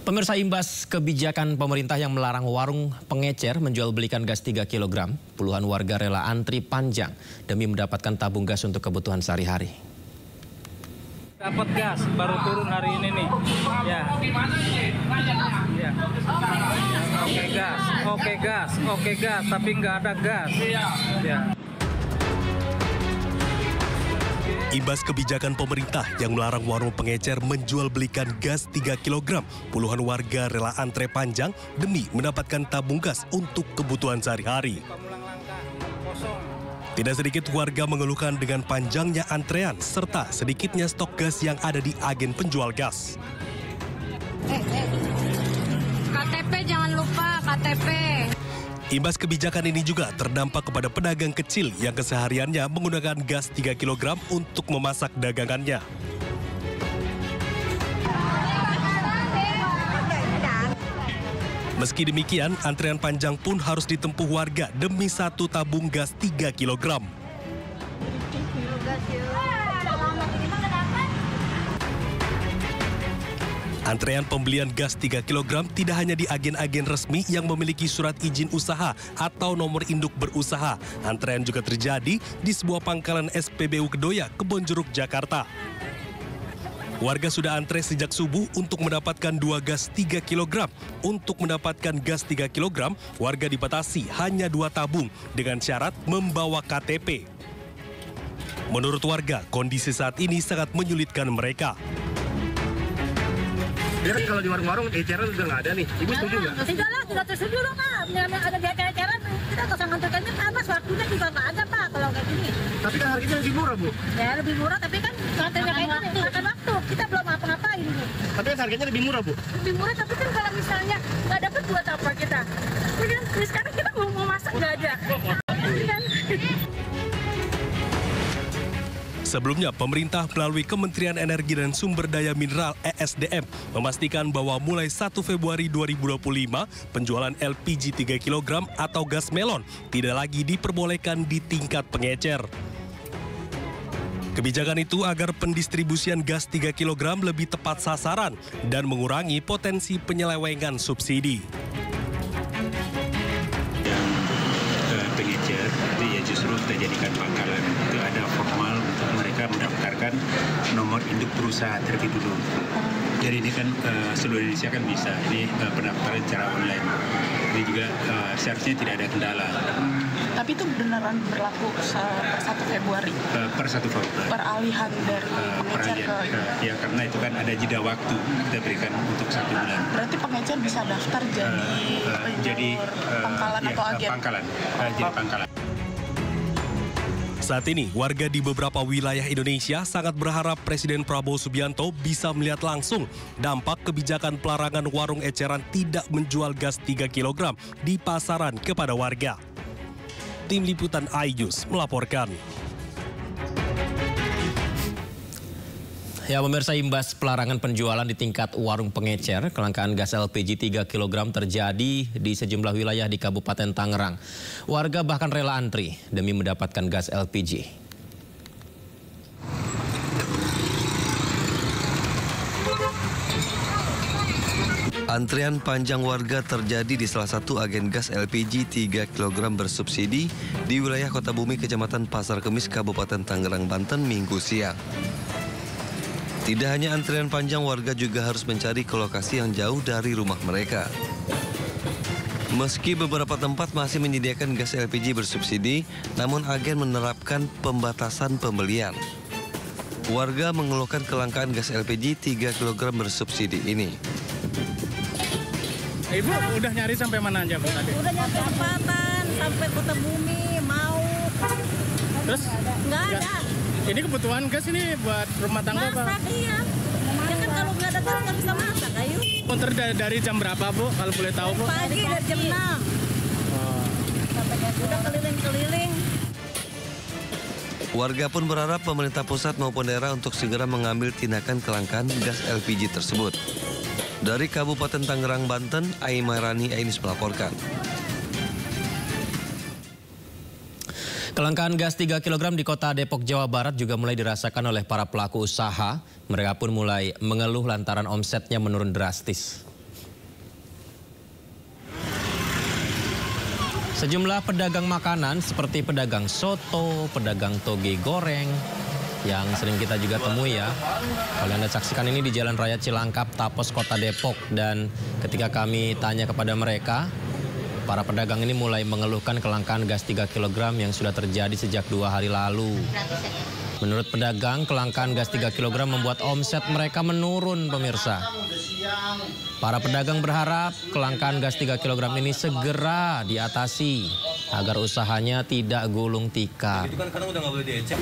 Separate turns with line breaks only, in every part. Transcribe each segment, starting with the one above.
Pemirsa, imbas kebijakan pemerintah yang melarang warung pengecer menjual belikan gas 3 kg, puluhan warga rela antri panjang demi mendapatkan tabung gas untuk kebutuhan sehari-hari.
Dapat gas baru turun hari ini nih. Ya. Ya. Oke gas, tapi nggak ada gas. Ya.
Imbas kebijakan pemerintah yang melarang warung pengecer menjual belikan gas 3 kg, puluhan warga rela antre panjang demi mendapatkan tabung gas untuk kebutuhan sehari-hari. Tidak sedikit warga mengeluhkan dengan panjangnya antrean serta sedikitnya stok gas yang ada di agen penjual gas.
KTP jangan lupa, KTP.
Imbas kebijakan ini juga terdampak kepada pedagang kecil yang kesehariannya menggunakan gas 3 kg untuk memasak dagangannya. Meski demikian, antrean panjang pun harus ditempuh warga demi satu tabung gas 3 kg. Antrean pembelian gas 3 kg tidak hanya di agen-agen resmi yang memiliki surat izin usaha atau nomor induk berusaha. Antrean juga terjadi di sebuah pangkalan SPBU Kedoya, Kebonjeruk, Jakarta. Warga sudah antre sejak subuh untuk mendapatkan 2 gas 3 kg. Untuk mendapatkan gas 3 kg, warga dibatasi hanya 2 tabung dengan syarat membawa KTP. Menurut warga, kondisi saat ini sangat menyulitkan mereka.
Jadi kalau di warung-warung eceran udah nggak ada nih, Ibu setuju nggak?
Tidak lah, tidak setuju dong Pak. Yang ada di eceran, kita nggak usah nganturkannya panas, waktunya juga nggak ada Pak kalau kayak gini.
Tapi kan harganya lebih murah Bu.
Ya lebih murah, tapi kan nganturnya kayak gini, makan waktu. Kita belum apa-ngapain Bu.
Tapi kan harganya lebih murah Bu.
Lebih murah, tapi kan kalau misalnya nggak dapat buat apa kita? Sekarang kita mau masak nggak ada.
Sebelumnya, pemerintah melalui Kementerian Energi dan Sumber Daya Mineral (ESDM) memastikan bahwa mulai 1 Februari 2025, penjualan LPG 3 kg atau gas melon tidak lagi diperbolehkan di tingkat pengecer. Kebijakan itu agar pendistribusian gas 3 kg lebih tepat sasaran dan mengurangi potensi penyelewengan subsidi.
Pengecer itu ya justru kita jadikan pangkalan, itu ada formal untuk mereka mendaftarkan nomor induk berusaha terlebih dulu. Jadi ini kan seluruh Indonesia kan bisa, ini pendaftaran secara online. Ini juga seharusnya tidak ada kendala.
Tapi itu beneran berlaku per 1 Februari?
Per 1 Februari.
Peralihan dari pengecer ke...
Ya karena itu kan ada jeda waktu kita berikan untuk 1 bulan.
Berarti pengecer bisa daftar jadi pangkalan atau agen? Pangkalan,
jadi pangkalan.
Saat ini, warga di beberapa wilayah Indonesia sangat berharap Presiden Prabowo Subianto bisa melihat langsung dampak kebijakan pelarangan warung eceran tidak menjual gas 3 kg di pasaran kepada warga. Tim Liputan iNews melaporkan.
Ya, pemirsa, imbas pelarangan penjualan di tingkat warung pengecer, kelangkaan gas LPG 3 kg terjadi di sejumlah wilayah di Kabupaten Tangerang. Warga bahkan rela antri demi mendapatkan gas LPG.
Antrian panjang warga terjadi di salah satu agen gas LPG 3 kg bersubsidi di wilayah Kota Bumi, Kecamatan Pasar Kemis, Kabupaten Tangerang, Banten, Minggu siang. Tidak hanya antrian panjang, warga juga harus mencari ke lokasi yang jauh dari rumah mereka. Meski beberapa tempat masih menyediakan gas LPG bersubsidi, namun agen menerapkan pembatasan pembelian. Warga mengeluhkan kelangkaan gas LPG 3 kg bersubsidi ini.
Ibu udah nyari sampai mana aja Bu tadi?
Udah nyampe Sepatan, sampai Kota Bumi, mau.
Terus?
Nggak ada.
Ini kebutuhan gas ini buat rumah tangga Pak?
Masak iya. Ya kan kalau nggak ada gas nggak bisa masak, ayo.
Konter dari jam berapa Bu, kalau boleh tahu Bu?
Pagi dari jam 6. Udah keliling-keliling.
Warga pun berharap pemerintah pusat maupun daerah untuk segera mengambil tindakan kelangkaan gas LPG tersebut. Dari Kabupaten Tangerang, Banten, Aimarani iNews melaporkan.
Kelangkaan gas 3 kg di kota Depok, Jawa Barat juga mulai dirasakan oleh para pelaku usaha. Mereka pun mulai mengeluh lantaran omsetnya menurun drastis. Sejumlah pedagang makanan seperti pedagang soto, pedagang toge goreng yang sering kita juga temui ya. Kalau Anda saksikan ini di Jalan Raya Cilangkap, Tapos, Kota Depok. Dan ketika kami tanya kepada mereka, para pedagang ini mulai mengeluhkan kelangkaan gas 3 kg yang sudah terjadi sejak 2 hari lalu. Menurut pedagang, kelangkaan gas 3 kg membuat omset mereka menurun, pemirsa. Para pedagang berharap kelangkaan gas 3 kg ini segera diatasi agar usahanya tidak gulung tikar.
Itu kan karena udah nggak boleh diecek.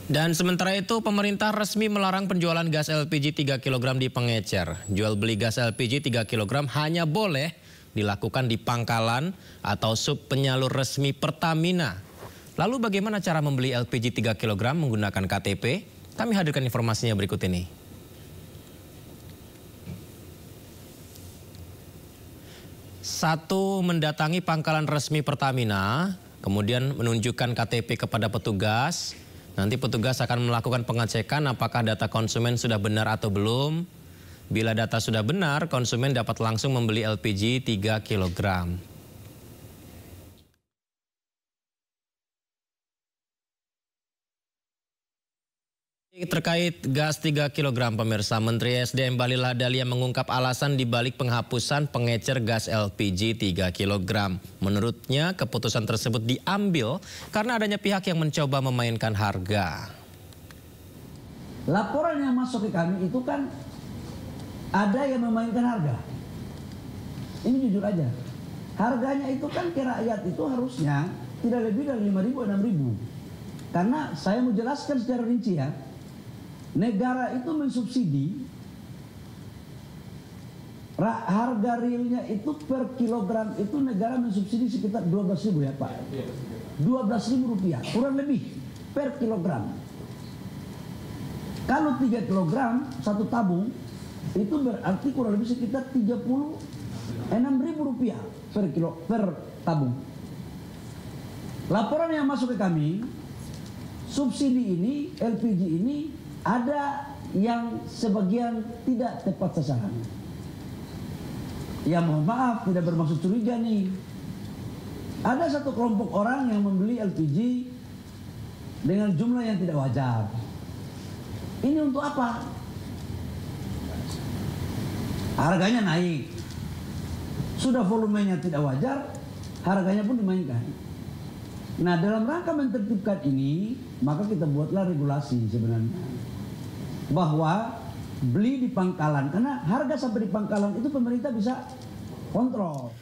Dan sementara itu pemerintah resmi melarang penjualan gas LPG 3 kg di pengecer. Jual beli gas LPG 3 kg hanya boleh dilakukan di pangkalan atau sub penyalur resmi Pertamina. Lalu bagaimana cara membeli LPG 3 kg menggunakan KTP? Kami hadirkan informasinya berikut ini. Satu, mendatangi pangkalan resmi Pertamina, kemudian menunjukkan KTP kepada petugas. Nanti petugas akan melakukan pengecekan apakah data konsumen sudah benar atau belum. Bila data sudah benar, konsumen dapat langsung membeli LPG 3 kg. Terkait gas 3 kg, pemirsa, Menteri SDM Bahlil Lahadalia mengungkap alasan dibalik penghapusan pengecer gas LPG 3 kg. Menurutnya, keputusan tersebut diambil karena adanya pihak yang mencoba memainkan harga.
Laporan yang masuk ke kami itu kan ada yang memainkan harga. Ini jujur aja. Harganya itu kan ke rakyat itu harusnya tidak lebih dari 5.000, 6.000. Karena saya mau jelaskan secara rinci ya. Negara itu mensubsidi harga realnya itu per kilogram itu negara mensubsidi sekitar 12.000 ya Pak. 12.000 rupiah kurang lebih per kilogram. Kalau 3 kilogram satu tabung itu berarti kurang lebih sekitar 36.000 rupiah per tabung. Laporan yang masuk ke kami, subsidi ini, LPG ini ada yang sebagian tidak tepat sasaran. Ya mohon maaf, tidak bermaksud curiga nih. Ada satu kelompok orang yang membeli LPG dengan jumlah yang tidak wajar. Ini untuk apa? Harganya naik. Sudah volumenya tidak wajar, harganya pun dimainkan. Nah, dalam rangka menertibkan ini, maka kita buatlah regulasi sebenarnya. Bahwa beli di pangkalan, karena harga sampai di pangkalan itu pemerintah bisa kontrol.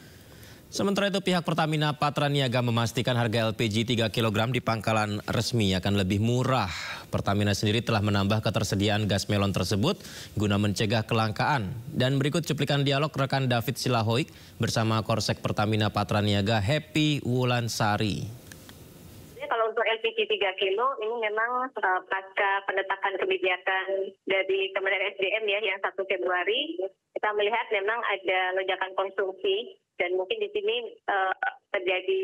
Sementara itu pihak Pertamina Patraniaga memastikan harga LPG 3 kg di pangkalan resmi akan lebih murah. Pertamina sendiri telah menambah ketersediaan gas melon tersebut guna mencegah kelangkaan. Dan berikut cuplikan dialog rekan David Silahoik bersama Korsek Pertamina Patraniaga Happy Wulansari.
Kalau untuk LPG 3 kilo ini memang pasca penetapan kebijakan dari Kementerian SDM ya yang 1 Februari kita melihat memang ada lonjakan konsumsi dan mungkin di sini terjadi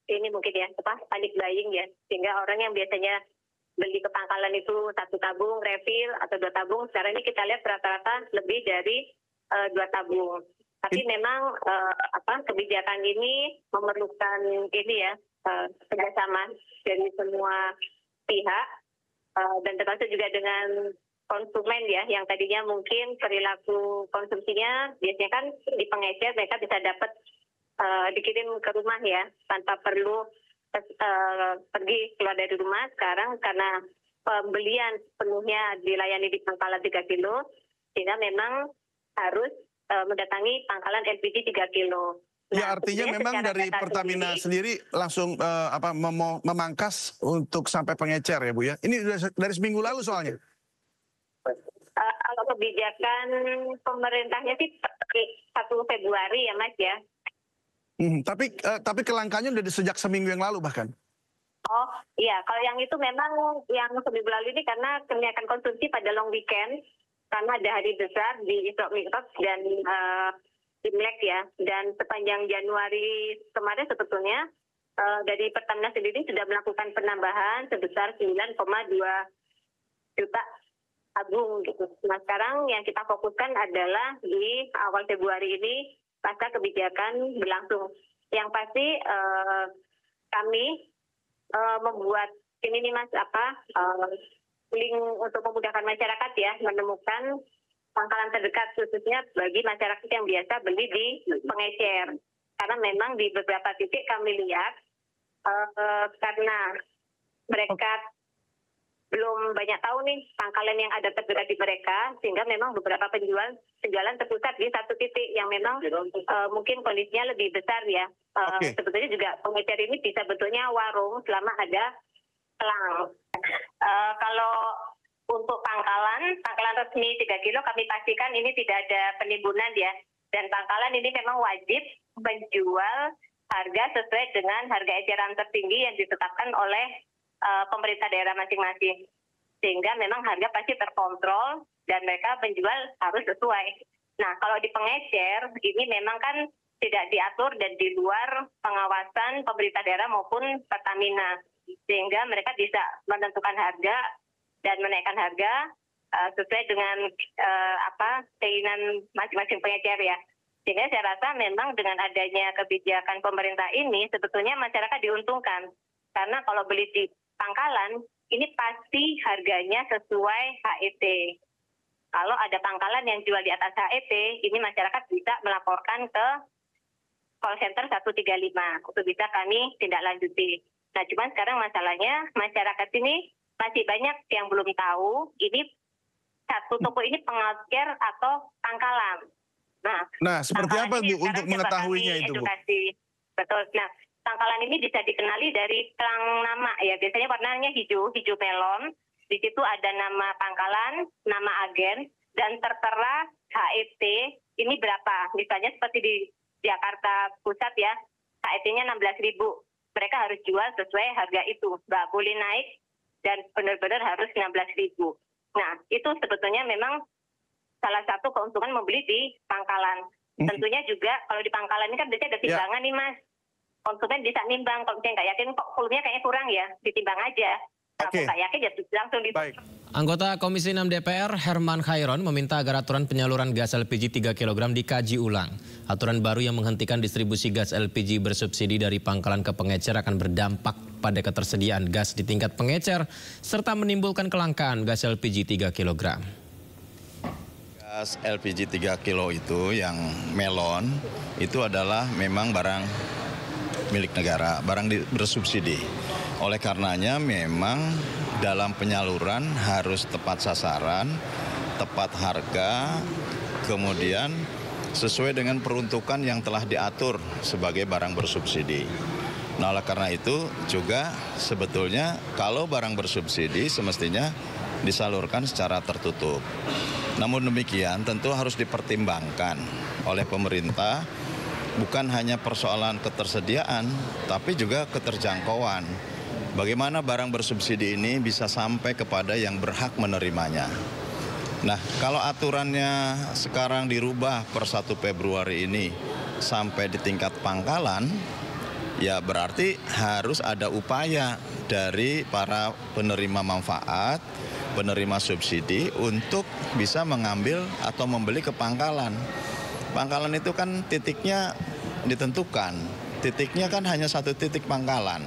ini mungkin ya panic buying ya, sehingga orang yang biasanya beli ke pangkalan itu 1 tabung refill atau 2 tabung, sekarang ini kita lihat rata-rata lebih dari 2 tabung. Tapi memang kebijakan ini memerlukan ini ya kerjasama dari semua pihak dan termasuk juga dengan konsumen ya, yang tadinya mungkin perilaku konsumsinya biasanya kan di pengecer mereka bisa dapat dikirim ke rumah ya tanpa perlu pergi keluar dari rumah. Sekarang karena pembelian penuhnya dilayani di pangkalan 3 kilo, sehingga memang harus mendatangi pangkalan LPG 3 kilo.
Ya, artinya memang dari Pertamina sendiri langsung memangkas untuk sampai pengecer ya Bu ya. Ini dari seminggu lalu soalnya.
Kalau kebijakan pemerintahnya sih 1 Februari ya Mas ya.
Tapi kelangkaannya udah sejak seminggu yang lalu bahkan.
Oh iya, kalau yang itu memang yang seminggu lalu ini karena kenaikan konsumsi pada long weekend karena ada hari besar di Isra Mi'raj dan Imlek ya, dan sepanjang Januari kemarin sebetulnya dari Pertamina sendiri sudah melakukan penambahan sebesar 9,2 juta agung gitu. Nah sekarang yang kita fokuskan adalah di awal Februari ini pasca kebijakan berlangsung. Yang pasti kami membuat ini nih Mas link untuk memudahkan masyarakat ya menemukan pangkalan terdekat khususnya bagi masyarakat yang biasa beli di pengecer. Karena memang di beberapa titik kami lihat karena mereka belum banyak tahu nih pangkalan yang ada terdekat di mereka, sehingga memang beberapa penjualan terpusat di satu titik yang memang mungkin kondisinya lebih besar ya. Sebetulnya juga pengecer ini bisa bentuknya warung selama ada pelang. Kalau untuk pangkalan resmi 3 kilo kami pastikan ini tidak ada penimbunan ya. Dan pangkalan ini memang wajib menjual harga sesuai dengan harga eceran tertinggi yang ditetapkan oleh pemerintah daerah masing-masing. Sehingga memang harga pasti terkontrol dan mereka menjual harus sesuai. Nah kalau di pengecer ini memang kan tidak diatur dan di luar pengawasan pemerintah daerah maupun Pertamina. Sehingga mereka bisa menentukan harga dan menaikkan harga sesuai dengan keinginan masing-masing pengecer ya. Sehingga saya rasa memang dengan adanya kebijakan pemerintah ini sebetulnya masyarakat diuntungkan. Karena kalau beli di pangkalan, ini pasti harganya sesuai HET. Kalau ada pangkalan yang jual di atas HET, ini masyarakat bisa melaporkan ke call center 135. Untuk bisa kami tindak lanjuti. Nah cuman sekarang masalahnya masyarakat ini masih banyak yang belum tahu ini satu toko ini pengecer atau pangkalan.
Nah seperti apa Bu untuk mengetahuinya itu Bu?
Betul. Nah pangkalan ini bisa dikenali dari pelang nama ya. Biasanya warnanya hijau melon. Di situ ada nama pangkalan, nama agen, dan tertera HET ini berapa. Misalnya seperti di Jakarta Pusat ya, HET-nya 16.000. Mereka harus jual sesuai harga itu. Nggak boleh naik dan benar-benar harus 16.000. Nah, itu sebetulnya memang salah satu keuntungan membeli di pangkalan. Tentunya juga kalau di pangkalan ini kan biasanya ada timbangan nih Mas. Konsumen bisa nimbang, kalau misalnya nggak yakin kok volumenya kayaknya kurang ya, ditimbang aja. Kalau nggak yakin ya langsung ditimbang.
Anggota Komisi 6 DPR Herman Khairon meminta agar aturan penyaluran gas LPG 3 kg dikaji ulang. Aturan baru yang menghentikan distribusi gas LPG bersubsidi dari pangkalan ke pengecer akan berdampak pada ketersediaan gas di tingkat pengecer serta menimbulkan kelangkaan gas LPG 3 kg.
Gas LPG 3 kilo itu yang melon itu adalah memang barang milik negara, barang bersubsidi. Oleh karenanya memang dalam penyaluran harus tepat sasaran, tepat harga, kemudian sesuai dengan peruntukan yang telah diatur sebagai barang bersubsidi. Nah, oleh karena itu juga sebetulnya kalau barang bersubsidi semestinya disalurkan secara tertutup. Namun demikian tentu harus dipertimbangkan oleh pemerintah bukan hanya persoalan ketersediaan tapi juga keterjangkauan. Bagaimana barang bersubsidi ini bisa sampai kepada yang berhak menerimanya. Nah, kalau aturannya sekarang dirubah per 1 Februari ini sampai di tingkat pangkalan, ya berarti harus ada upaya dari para penerima manfaat, penerima subsidi untuk bisa mengambil atau membeli ke pangkalan. Pangkalan itu kan titiknya ditentukan. Titiknya kan hanya satu titik pangkalan.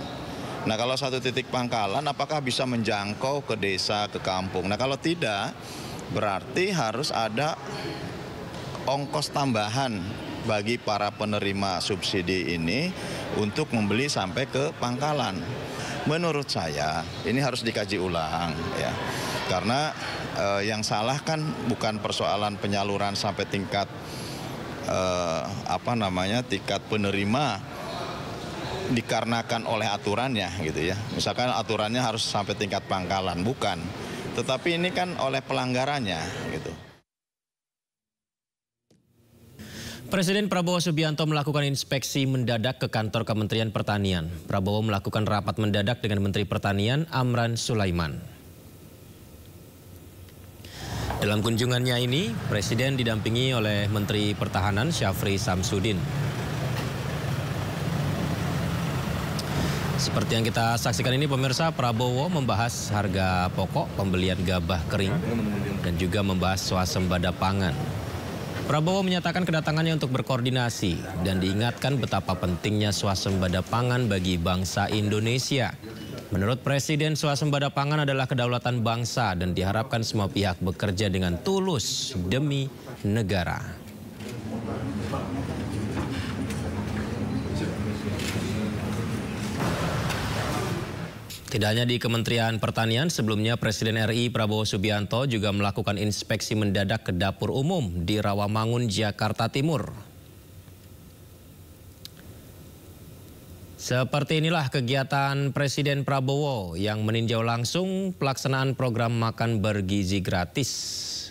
Nah, kalau satu titik pangkalan apakah bisa menjangkau ke desa, ke kampung? Nah, kalau tidak, berarti harus ada ongkos tambahan bagi para penerima subsidi ini untuk membeli sampai ke pangkalan. Menurut saya ini harus dikaji ulang ya. Karena yang salah kan bukan persoalan penyaluran sampai tingkat tingkat penerima dikarenakan oleh aturannya gitu ya. Misalkan aturannya harus sampai tingkat pangkalan, bukan. Tetapi ini kan oleh pelanggarannya gitu.
Presiden Prabowo Subianto melakukan inspeksi mendadak ke kantor Kementerian Pertanian. Prabowo melakukan rapat mendadak dengan Menteri Pertanian Amran Sulaiman. Dalam kunjungannya ini, Presiden didampingi oleh Menteri Pertahanan Syafri Samsudin. Seperti yang kita saksikan ini pemirsa, Prabowo membahas harga pokok, pembelian gabah kering, dan juga membahas swasembada pangan. Prabowo menyatakan kedatangannya untuk berkoordinasi dan diingatkan betapa pentingnya swasembada pangan bagi bangsa Indonesia. Menurut Presiden, swasembada pangan adalah kedaulatan bangsa dan diharapkan semua pihak bekerja dengan tulus demi negara. Tidak hanya di Kementerian Pertanian, sebelumnya Presiden RI Prabowo Subianto juga melakukan inspeksi mendadak ke dapur umum di Rawamangun, Jakarta Timur. Seperti inilah kegiatan Presiden Prabowo yang meninjau langsung pelaksanaan program makan bergizi gratis.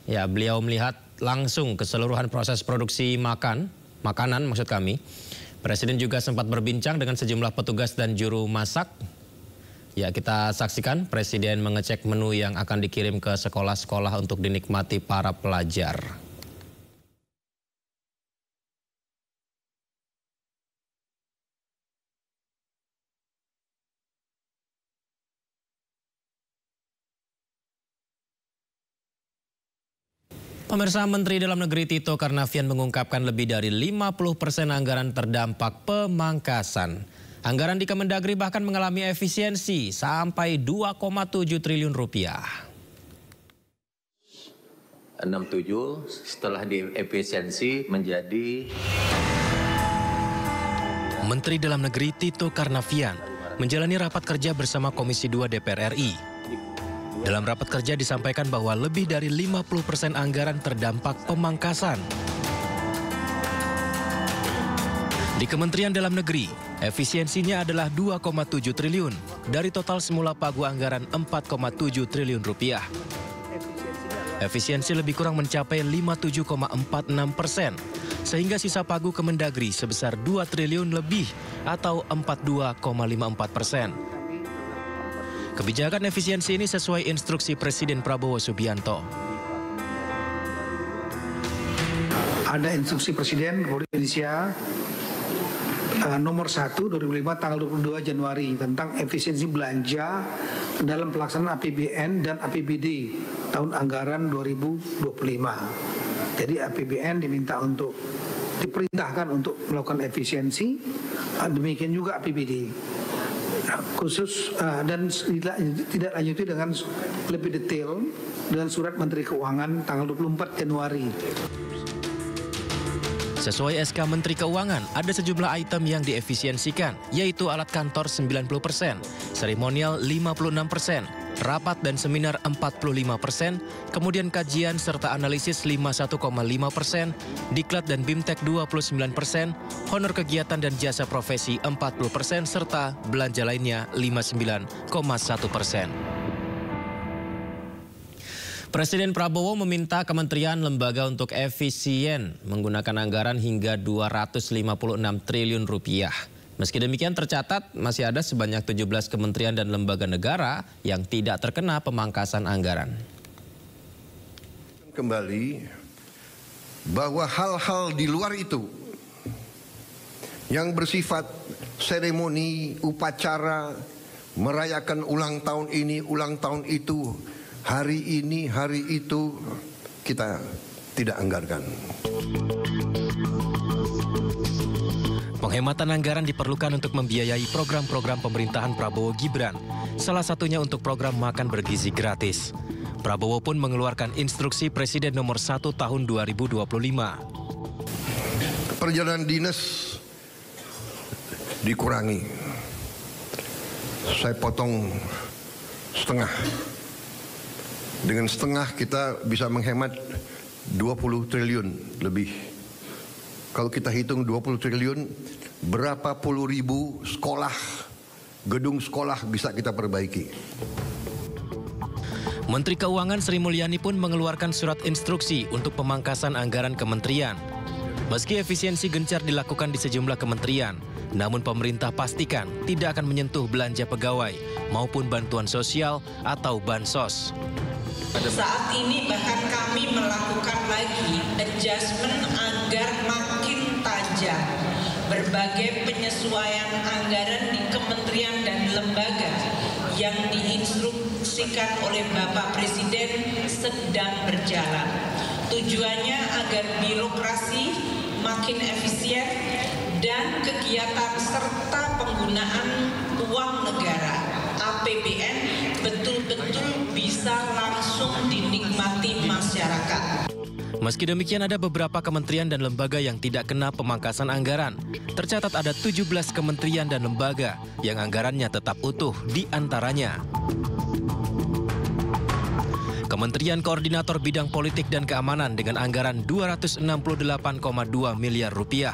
Ya, beliau melihat langsung keseluruhan proses produksi makanan maksud kami. Presiden juga sempat berbincang dengan sejumlah petugas dan juru masak. Ya, kita saksikan Presiden mengecek menu yang akan dikirim ke sekolah-sekolah untuk dinikmati para pelajar. Pemirsa, Menteri Dalam Negeri Tito Karnavian mengungkapkan lebih dari 50% anggaran terdampak pemangkasan. Anggaran di Kemendagri bahkan mengalami efisiensi sampai 2,7 triliun rupiah.
67 setelah diefisiensi menjadi...
Menteri Dalam Negeri Tito Karnavian menjalani rapat kerja bersama Komisi 2 DPR RI. Dalam rapat kerja disampaikan bahwa lebih dari 50% anggaran terdampak pemangkasan. Di Kementerian Dalam Negeri, efisiensinya adalah 2,7 triliun dari total semula pagu anggaran 4,7 triliun rupiah. Efisiensi lebih kurang mencapai 57,46%, sehingga sisa pagu Kemendagri sebesar 2 triliun lebih atau 42,54%. Kebijakan efisiensi ini sesuai instruksi Presiden Prabowo Subianto.
Ada instruksi Presiden Republik Indonesia nomor 1 2005 tanggal 22 Januari tentang efisiensi belanja dalam pelaksanaan APBN dan APBD tahun anggaran 2025. Jadi APBN diperintahkan untuk melakukan efisiensi, demikian juga APBD. Khusus dan tidak lanjuti dengan lebih detail dengan surat Menteri Keuangan tanggal 24 Januari.
Sesuai SK Menteri Keuangan, ada sejumlah item yang diefisiensikan, yaitu alat kantor 90%, seremonial 56%, rapat dan seminar 45%, kemudian kajian serta analisis 51,5%, diklat dan bimtek 29%, honor kegiatan dan jasa profesi 40%, serta belanja lainnya 59,1%.
Presiden Prabowo meminta kementerian lembaga untuk efisien menggunakan anggaran hingga 256 triliun rupiah. Meski demikian tercatat masih ada sebanyak 17 kementerian dan lembaga negara yang tidak terkena pemangkasan anggaran.
Kembali bahwa hal-hal di luar itu yang bersifat seremoni, upacara, merayakan ulang tahun ini, ulang tahun itu, hari ini, hari itu, kita tidak anggarkan.
Penghematan anggaran diperlukan untuk membiayai program-program pemerintahan Prabowo Gibran, salah satunya untuk program makan bergizi gratis. Prabowo pun mengeluarkan instruksi Presiden nomor 1 tahun 2025.
Perjalanan dinas dikurangi. Saya potong setengah. Dengan setengah kita bisa menghemat 20 triliun lebih. Kalau kita hitung 20 triliun, berapa puluh ribu sekolah, gedung sekolah bisa kita perbaiki.
Menteri Keuangan Sri Mulyani pun mengeluarkan surat instruksi untuk pemangkasan anggaran kementerian. Meski efisiensi gencar dilakukan di sejumlah kementerian, namun pemerintah pastikan tidak akan menyentuh belanja pegawai maupun bantuan sosial atau bansos.
Saat ini bahkan kami melakukan lagi adjustment agar makin tajam, sebagai penyesuaian anggaran di kementerian dan lembaga yang diinstruksikan oleh Bapak Presiden sedang berjalan. Tujuannya agar birokrasi makin efisien dan kegiatan serta penggunaan uang negara APBN betul-betul bisa langsung dinikmati masyarakat.
Meski demikian, ada beberapa kementerian dan lembaga yang tidak kena pemangkasan anggaran. Tercatat ada 17 kementerian dan lembaga yang anggarannya tetap utuh, di antaranya Kementerian Koordinator Bidang Politik dan Keamanan dengan anggaran 268,2 miliar rupiah.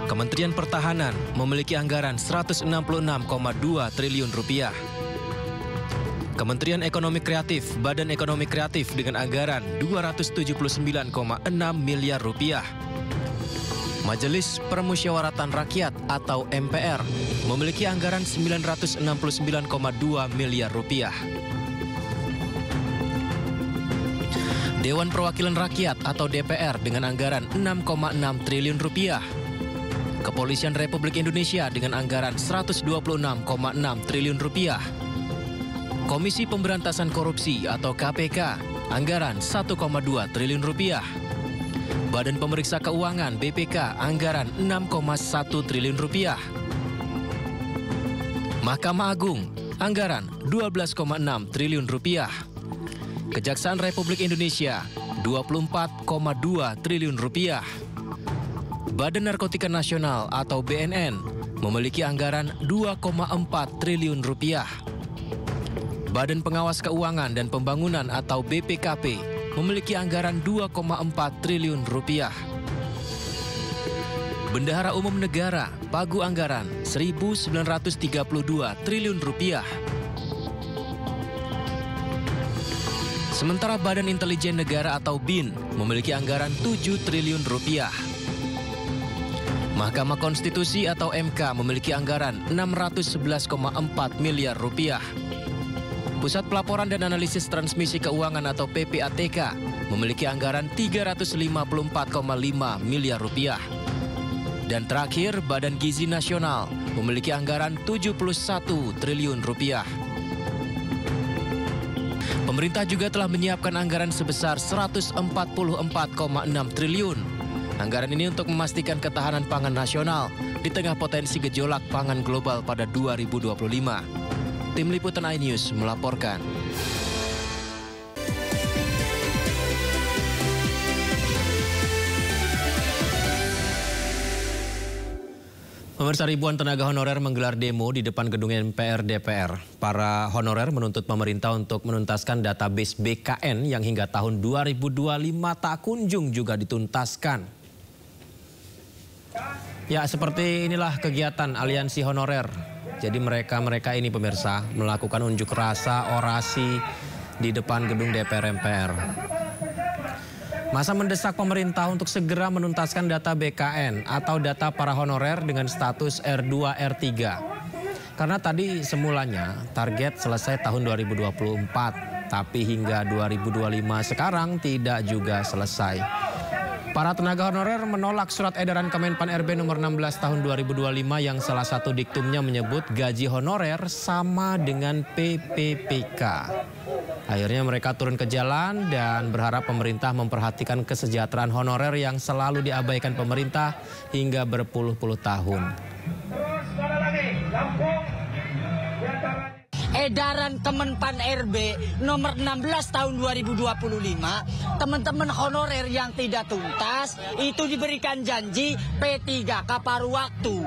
Kementerian Pertahanan memiliki anggaran 166,2 triliun rupiah. Kementerian Ekonomi Kreatif, Badan Ekonomi Kreatif dengan anggaran 279,6 miliar rupiah. Majelis Permusyawaratan Rakyat atau MPR memiliki anggaran 969,2 miliar rupiah. Dewan Perwakilan Rakyat atau DPR dengan anggaran 6,6 triliun rupiah. Kepolisian Republik Indonesia dengan anggaran 126,6 triliun rupiah. Komisi Pemberantasan Korupsi atau KPK, anggaran 1,2 triliun rupiah. Badan Pemeriksa Keuangan BPK, anggaran 6,1 triliun rupiah. Mahkamah Agung, anggaran 12,6 triliun rupiah. Kejaksaan Republik Indonesia, 24,2 triliun rupiah. Badan Narkotika Nasional atau BNN memiliki anggaran 2,4 triliun rupiah. Badan Pengawas Keuangan dan Pembangunan atau BPKP memiliki anggaran 2,4 triliun rupiah. Bendahara Umum Negara pagu anggaran 1.932 triliun rupiah. Sementara Badan Intelijen Negara atau BIN memiliki anggaran 7 triliun rupiah. Mahkamah Konstitusi atau MK memiliki anggaran 611,4 miliar rupiah. Pusat Pelaporan dan Analisis Transmisi Keuangan atau PPATK memiliki anggaran 354,5 miliar rupiah. Dan terakhir, Badan Gizi Nasional memiliki anggaran 71 triliun rupiah. Pemerintah juga telah menyiapkan anggaran sebesar 144,6 triliun. Anggaran ini untuk memastikan ketahanan pangan nasional di tengah potensi gejolak pangan global pada 2025. Tim Liputan iNews melaporkan.
Pemirsa, ribuan tenaga honorer menggelar demo di depan gedung MPR DPR. Para honorer menuntut pemerintah untuk menuntaskan database BKN yang hingga tahun 2025 tak kunjung juga dituntaskan. Ya, seperti inilah kegiatan aliansi honorer. Jadi mereka ini pemirsa melakukan unjuk rasa orasi di depan gedung DPR MPR. Masa mendesak pemerintah untuk segera menuntaskan data BKN atau data para honorer dengan status R2, R3. Karena tadi semulanya target selesai tahun 2024, tapi hingga 2025 sekarang tidak juga selesai. Para tenaga honorer menolak surat edaran Kemenpan RB nomor 16 tahun 2025 yang salah satu diktumnya menyebut gaji honorer sama dengan PPPK. Akhirnya mereka turun ke jalan dan berharap pemerintah memperhatikan kesejahteraan honorer yang selalu diabaikan pemerintah hingga berpuluh-puluh tahun.
Edaran Kemenpan RB nomor 16 tahun 2025, teman-teman honorer yang tidak tuntas itu diberikan janji P3K paruh waktu.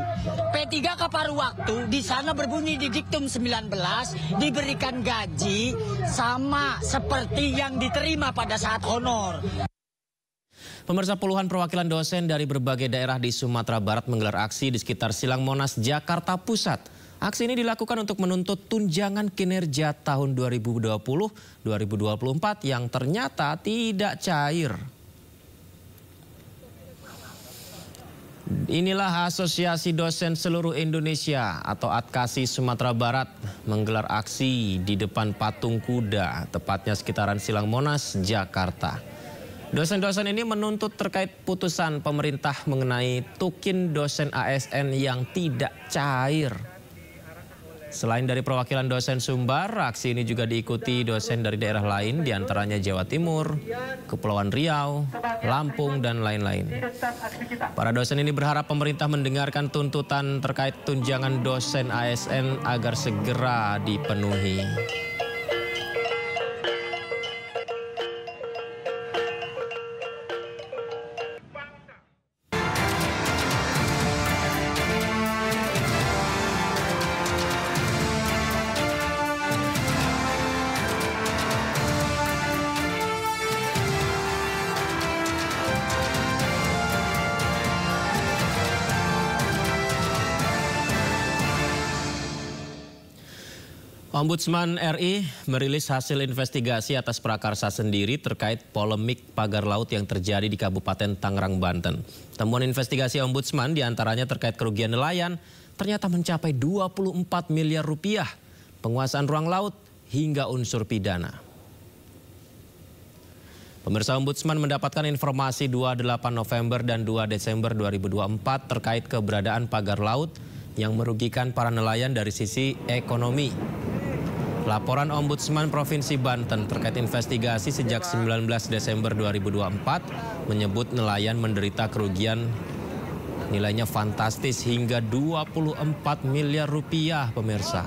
P3K paruh waktu di sana berbunyi di diktum 19 diberikan gaji sama seperti yang diterima pada saat honor.
Pemirsa, puluhan perwakilan dosen dari berbagai daerah di Sumatera Barat menggelar aksi di sekitar Silang Monas, Jakarta Pusat. Aksi ini dilakukan untuk menuntut tunjangan kinerja tahun 2020-2024 yang ternyata tidak cair. Inilah Asosiasi Dosen Seluruh Indonesia atau ADKASI Sumatera Barat menggelar aksi di depan patung kuda, tepatnya sekitaran Silang Monas, Jakarta. Dosen-dosen ini menuntut terkait putusan pemerintah mengenai tukin dosen ASN yang tidak cair. Selain dari perwakilan dosen Sumbar, aksi ini juga diikuti dosen dari daerah lain, diantaranya Jawa Timur, Kepulauan Riau, Lampung, dan lain-lain. Para dosen ini berharap pemerintah mendengarkan tuntutan terkait tunjangan dosen ASN agar segera dipenuhi. Ombudsman RI merilis hasil investigasi atas prakarsa sendiri terkait polemik pagar laut yang terjadi di Kabupaten Tangerang, Banten. Temuan investigasi Ombudsman diantaranya terkait kerugian nelayan ternyata mencapai 24 miliar rupiah, penguasaan ruang laut hingga unsur pidana. Pemirsa, Ombudsman mendapatkan informasi 28 November dan 2 Desember 2024 terkait keberadaan pagar laut yang merugikan para nelayan dari sisi ekonomi. Laporan Ombudsman Provinsi Banten terkait investigasi sejak 19 Desember 2024 menyebut nelayan menderita kerugian nilainya fantastis hingga 24 miliar rupiah, pemirsa.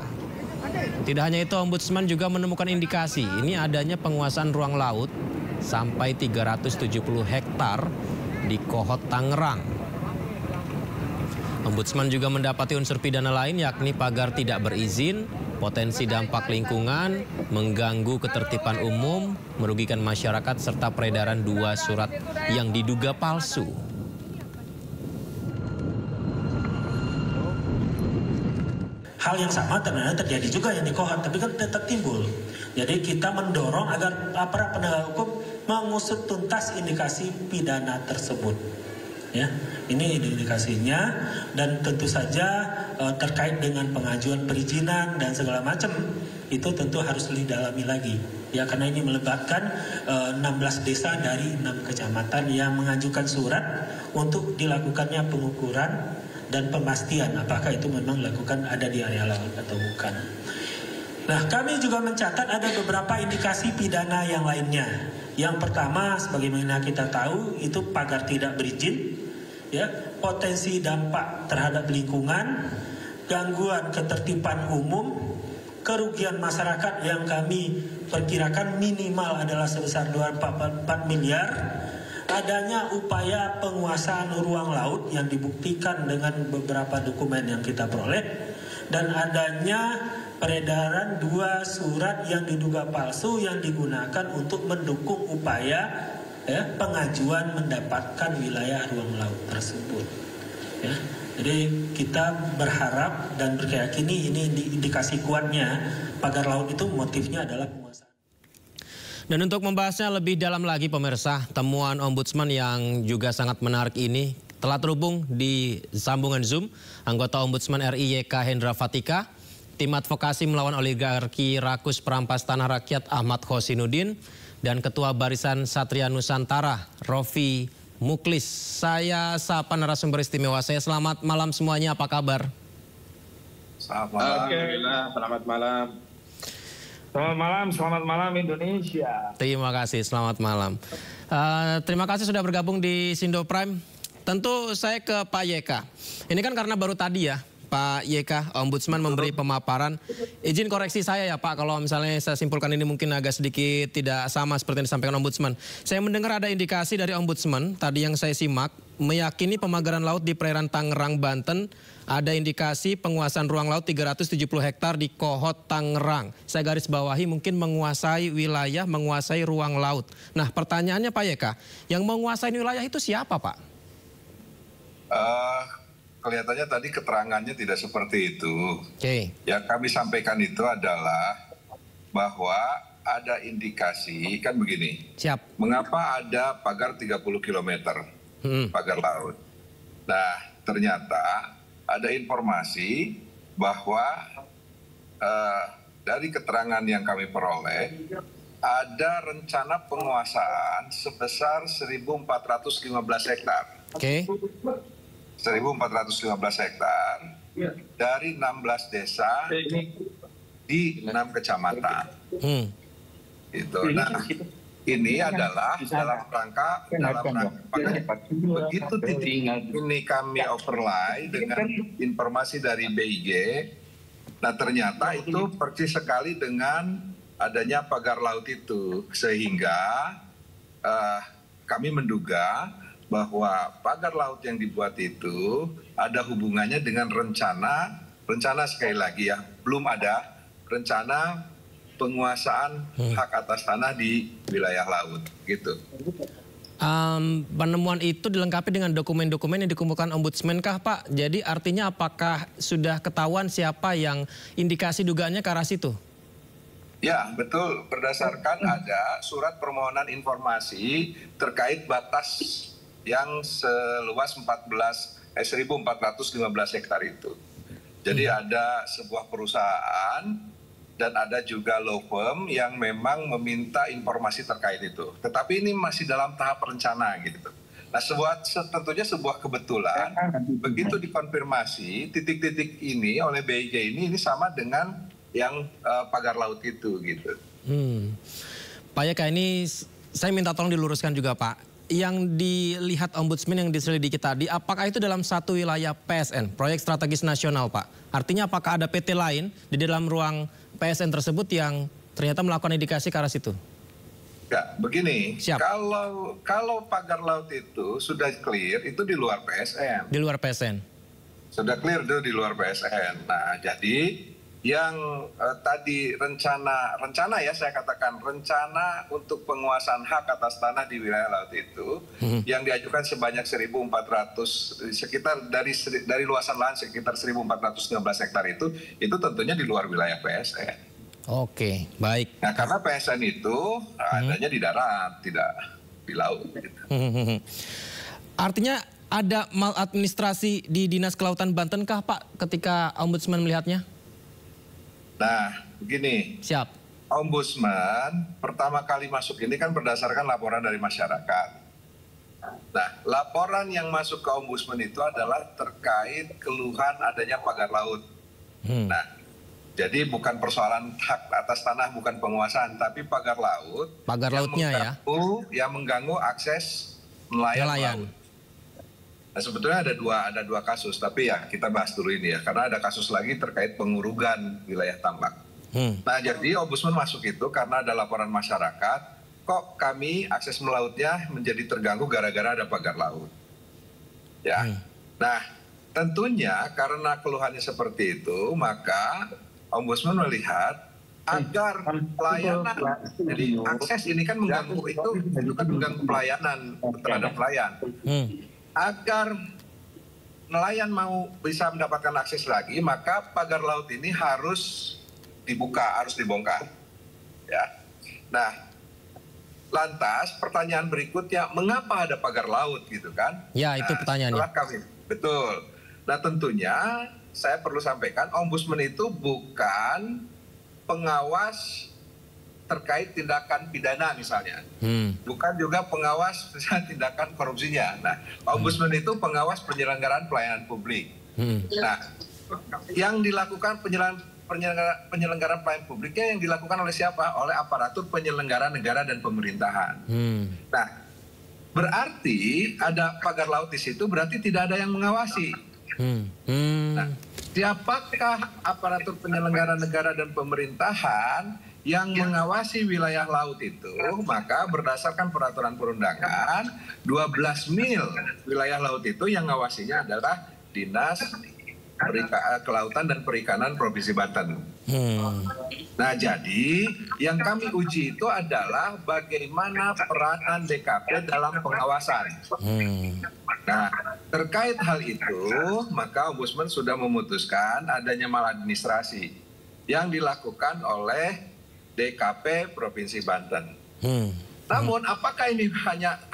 Tidak hanya itu, Ombudsman juga menemukan indikasi ini adanya penguasaan ruang laut sampai 370 hektar di Kohot Tangerang. Ombudsman juga mendapati unsur pidana lain yakni pagar tidak berizin, potensi dampak lingkungan, mengganggu ketertiban umum, merugikan masyarakat, serta peredaran 2 surat yang diduga palsu.
Hal yang sama ternyata terjadi juga yang di Kohot, tapi kan tetap timbul. Jadi kita mendorong agar aparat penegak hukum mengusut tuntas indikasi pidana tersebut. Ya, ini indikasinya, dan tentu saja terkait dengan pengajuan perizinan dan segala macam itu tentu harus didalami lagi. Ya, karena ini melibatkan 16 desa dari 6 kecamatan yang mengajukan surat untuk dilakukannya pengukuran dan pemastian apakah itu memang dilakukan ada di area laut atau bukan. Nah, kami juga mencatat ada beberapa indikasi pidana yang lainnya. Yang pertama, sebagaimana kita tahu, itu pagar tidak berizin, ya, potensi dampak terhadap lingkungan, gangguan ketertiban umum, kerugian masyarakat yang kami perkirakan minimal adalah sebesar 24 miliar, adanya upaya penguasaan ruang laut yang dibuktikan dengan beberapa dokumen yang kita peroleh, dan adanya peredaran 2 surat yang diduga palsu yang digunakan untuk mendukung upaya pengajuan mendapatkan wilayah ruang laut tersebut. Ya, jadi kita berharap dan berkeyakinan ini indikasi kuatnya pagar laut itu motifnya adalah penguasaan.
Dan untuk membahasnya lebih dalam lagi, pemirsa, temuan Ombudsman yang juga sangat menarik ini telah terhubung di sambungan Zoom anggota Ombudsman RI YK Hendra Fatika, tim advokasi melawan oligarki rakus perampas tanah rakyat Ahmad Hosinuddin, dan Ketua Barisan Satria Nusantara Rofi Muklis. Saya sapa narasumber istimewa saya. Selamat malam semuanya, apa kabar?
Selamat malam. Alhamdulillah, selamat malam. Selamat malam Indonesia.
Terima kasih, selamat malam. Terima kasih sudah bergabung di Sindo Prime. Tentu saya ke Pak YK. Ini kan karena baru tadi ya, Pak YK, Ombudsman memberi pemaparan. Izin koreksi saya ya Pak, kalau misalnya saya simpulkan ini mungkin agak sedikit tidak sama seperti yang disampaikan Ombudsman. Saya mendengar ada indikasi dari Ombudsman, tadi yang saya simak, meyakini pemagaran laut di perairan Tangerang, Banten, ada indikasi penguasaan ruang laut 370 hektar di Kohot Tangerang. Saya garis bawahi mungkin menguasai wilayah, menguasai ruang laut. Nah, pertanyaannya Pak YK, yang menguasai wilayah itu siapa Pak?
Kelihatannya tadi keterangannya tidak seperti itu. Yang kami sampaikan itu adalah bahwa ada indikasi, kan begini.
Siap.
Mengapa ada pagar 30 km pagar laut? Nah, ternyata ada informasi bahwa dari keterangan yang kami peroleh, ada rencana penguasaan sebesar 1.415 hektar.
Oke.
1.415 hektar dari 16 desa di 6 kecamatan. Itu. Nah, ini adalah dalam rangka begitu titik ini kami overlay dengan informasi dari BIG. Nah, ternyata itu persis sekali dengan adanya pagar laut itu, sehingga kami menduga bahwa pagar laut yang dibuat itu ada hubungannya dengan rencana sekali lagi ya, belum ada rencana penguasaan hak atas tanah di wilayah laut, gitu.
Penemuan itu dilengkapi dengan dokumen-dokumen yang dikumpulkan Ombudsman kah, Pak? Jadi artinya apakah sudah ketahuan siapa yang indikasi dugaannya ke arah situ?
Ya, betul. Berdasarkan ada surat permohonan informasi terkait batas yang seluas 1.415 hektar itu. Jadi ada sebuah perusahaan dan ada juga law firm yang memang meminta informasi terkait itu. Tetapi ini masih dalam tahap rencana gitu. Nah, tentunya sebuah kebetulan begitu dikonfirmasi titik-titik ini oleh BIG ini sama dengan yang pagar laut itu gitu.
Pak Yeka, ini saya minta tolong diluruskan juga, Pak. Yang dilihat Ombudsman yang diselidiki tadi, apakah itu dalam satu wilayah PSN, proyek strategis nasional, Pak? Artinya apakah ada PT lain di dalam ruang PSN tersebut yang ternyata melakukan indikasi ke arah situ?
Ya, begini. Kalau pagar laut itu sudah clear, itu di luar PSN.
Di luar PSN.
Sudah clear itu di luar PSN. Nah, jadi yang tadi rencana ya saya katakan rencana untuk penguasaan hak atas tanah di wilayah laut itu yang diajukan sebanyak 1.400 sekitar dari luasan lahan sekitar 1.415 hektar itu tentunya di luar wilayah PSN.
Oke, baik.
Nah, karena PSN itu adanya di darat, tidak di laut. Gitu.
Artinya ada maladministrasi di Dinas Kelautan Banten kah, Pak, ketika Ombudsman melihatnya?
Nah, begini.
Siap.
Ombudsman pertama kali masuk ini kan berdasarkan laporan dari masyarakat. Nah, laporan yang masuk ke Ombudsman itu adalah terkait keluhan adanya pagar laut. Nah, jadi bukan persoalan hak atas tanah, bukan penguasaan, tapi pagar laut.
Pagar lautnya
yang mengganggu akses nelayan laut. Nah, sebetulnya ada dua kasus, tapi ya kita bahas dulu ini ya, karena ada kasus lagi terkait pengurugan wilayah tambak. Nah, jadi Ombudsman masuk itu karena ada laporan masyarakat, kok kami akses melautnya menjadi terganggu gara-gara ada pagar laut. Ya, nah tentunya karena keluhannya seperti itu, maka Ombudsman melihat agar pelayanan, jadi akses ini kan mengganggu itu kan mengganggu pelayanan terhadap pelayan. Agar nelayan mau bisa mendapatkan akses lagi, maka pagar laut ini harus dibuka, harus dibongkar. Ya. Nah, lantas pertanyaan berikutnya, mengapa ada pagar laut gitu kan?
Ya, itu pertanyaannya.
Betul. Nah, tentunya saya perlu sampaikan, Ombudsman itu bukan pengawas terkait tindakan pidana misalnya, bukan juga pengawas tindakan korupsinya. Nah, Ombudsman itu pengawas penyelenggaraan pelayanan publik. Nah, yang dilakukan penyelenggaraan pelayanan publiknya yang dilakukan oleh siapa? Oleh aparatur penyelenggara negara dan pemerintahan. Nah, berarti ada pagar laut di situ, berarti tidak ada yang mengawasi. Nah, siapakah aparatur penyelenggara negara dan pemerintahan yang mengawasi wilayah laut itu? Maka berdasarkan peraturan perundangan 12 mil wilayah laut itu yang ngawasinya adalah Dinas Kelautan dan Perikanan Provinsi Banten. Nah, jadi yang kami uji itu adalah bagaimana peranan DKP dalam pengawasan. Nah, terkait hal itu, maka Ombudsman sudah memutuskan adanya maladministrasi yang dilakukan oleh DKP Provinsi Banten. Namun apakah ini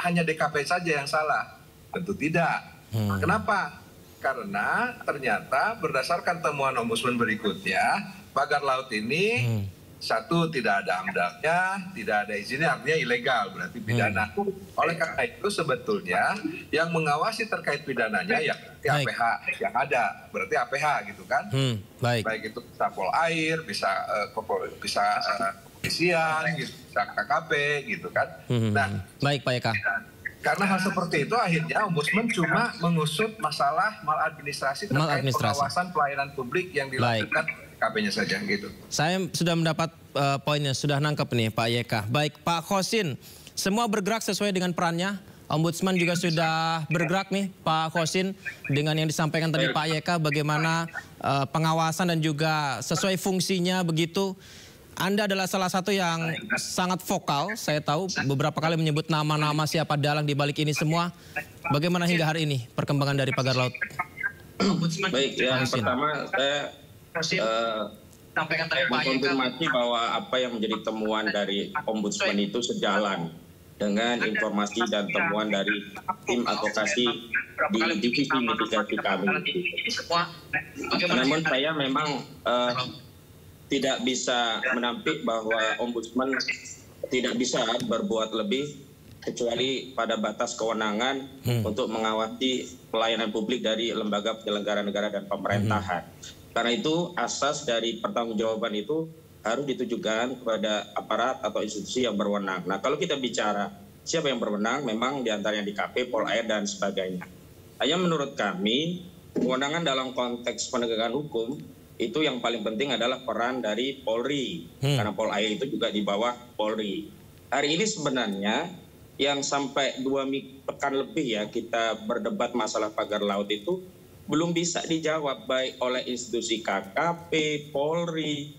hanya DKP saja yang salah? Tentu tidak. Kenapa? Karena ternyata berdasarkan temuan Ombudsman berikutnya, pagar laut ini Satu, tidak ada amdalnya, tidak ada izinnya, artinya ilegal, berarti pidana. Oleh karena itu sebetulnya yang mengawasi terkait pidananya ya APH yang ada, berarti APH gitu kan. Baik itu bisa Polair, bisa kepolisian, bisa KKP gitu kan. Nah,
baik Pak Eka.
Karena hal seperti itu akhirnya Ombudsman cuma mengusut masalah maladministrasi terkait pengawasan pelayanan publik yang dilakukan KP-nya saja gitu.
Saya sudah mendapat poinnya, sudah nangkep nih Pak Yeka. Baik Pak Khosin, semua bergerak sesuai dengan perannya. Ombudsman juga sudah bergerak nih Pak Khosin dengan yang disampaikan tadi Pak Yeka, bagaimana pengawasan dan juga sesuai fungsinya begitu. Anda adalah salah satu yang sangat vokal, saya tahu beberapa kali menyebut nama-nama siapa dalang di balik ini semua. Bagaimana hingga hari ini perkembangan dari Pagar Laut?
Baik, yang pertama saya mengkonfirmasi bahwa apa yang menjadi temuan dari Ombudsman itu sejalan dengan informasi dan temuan dari tim advokasi di divisi mitigasi kami. Namun saya memang tidak bisa menampik bahwa Ombudsman tidak bisa berbuat lebih kecuali pada batas kewenangan untuk mengawasi pelayanan publik dari lembaga penyelenggara negara dan pemerintahan. Karena itu asas dari pertanggungjawaban itu harus ditujukan kepada aparat atau institusi yang berwenang. Nah, kalau kita bicara siapa yang berwenang, memang diantaranya di KP, Polair dan sebagainya. Hanya menurut kami, kewenangan dalam konteks penegakan hukum itu yang paling penting adalah peran dari Polri, karena Polair itu juga di bawah Polri. Hari ini sebenarnya yang sampai 2 pekan lebih ya kita berdebat masalah pagar laut itu belum bisa dijawab baik oleh institusi KKP, Polri,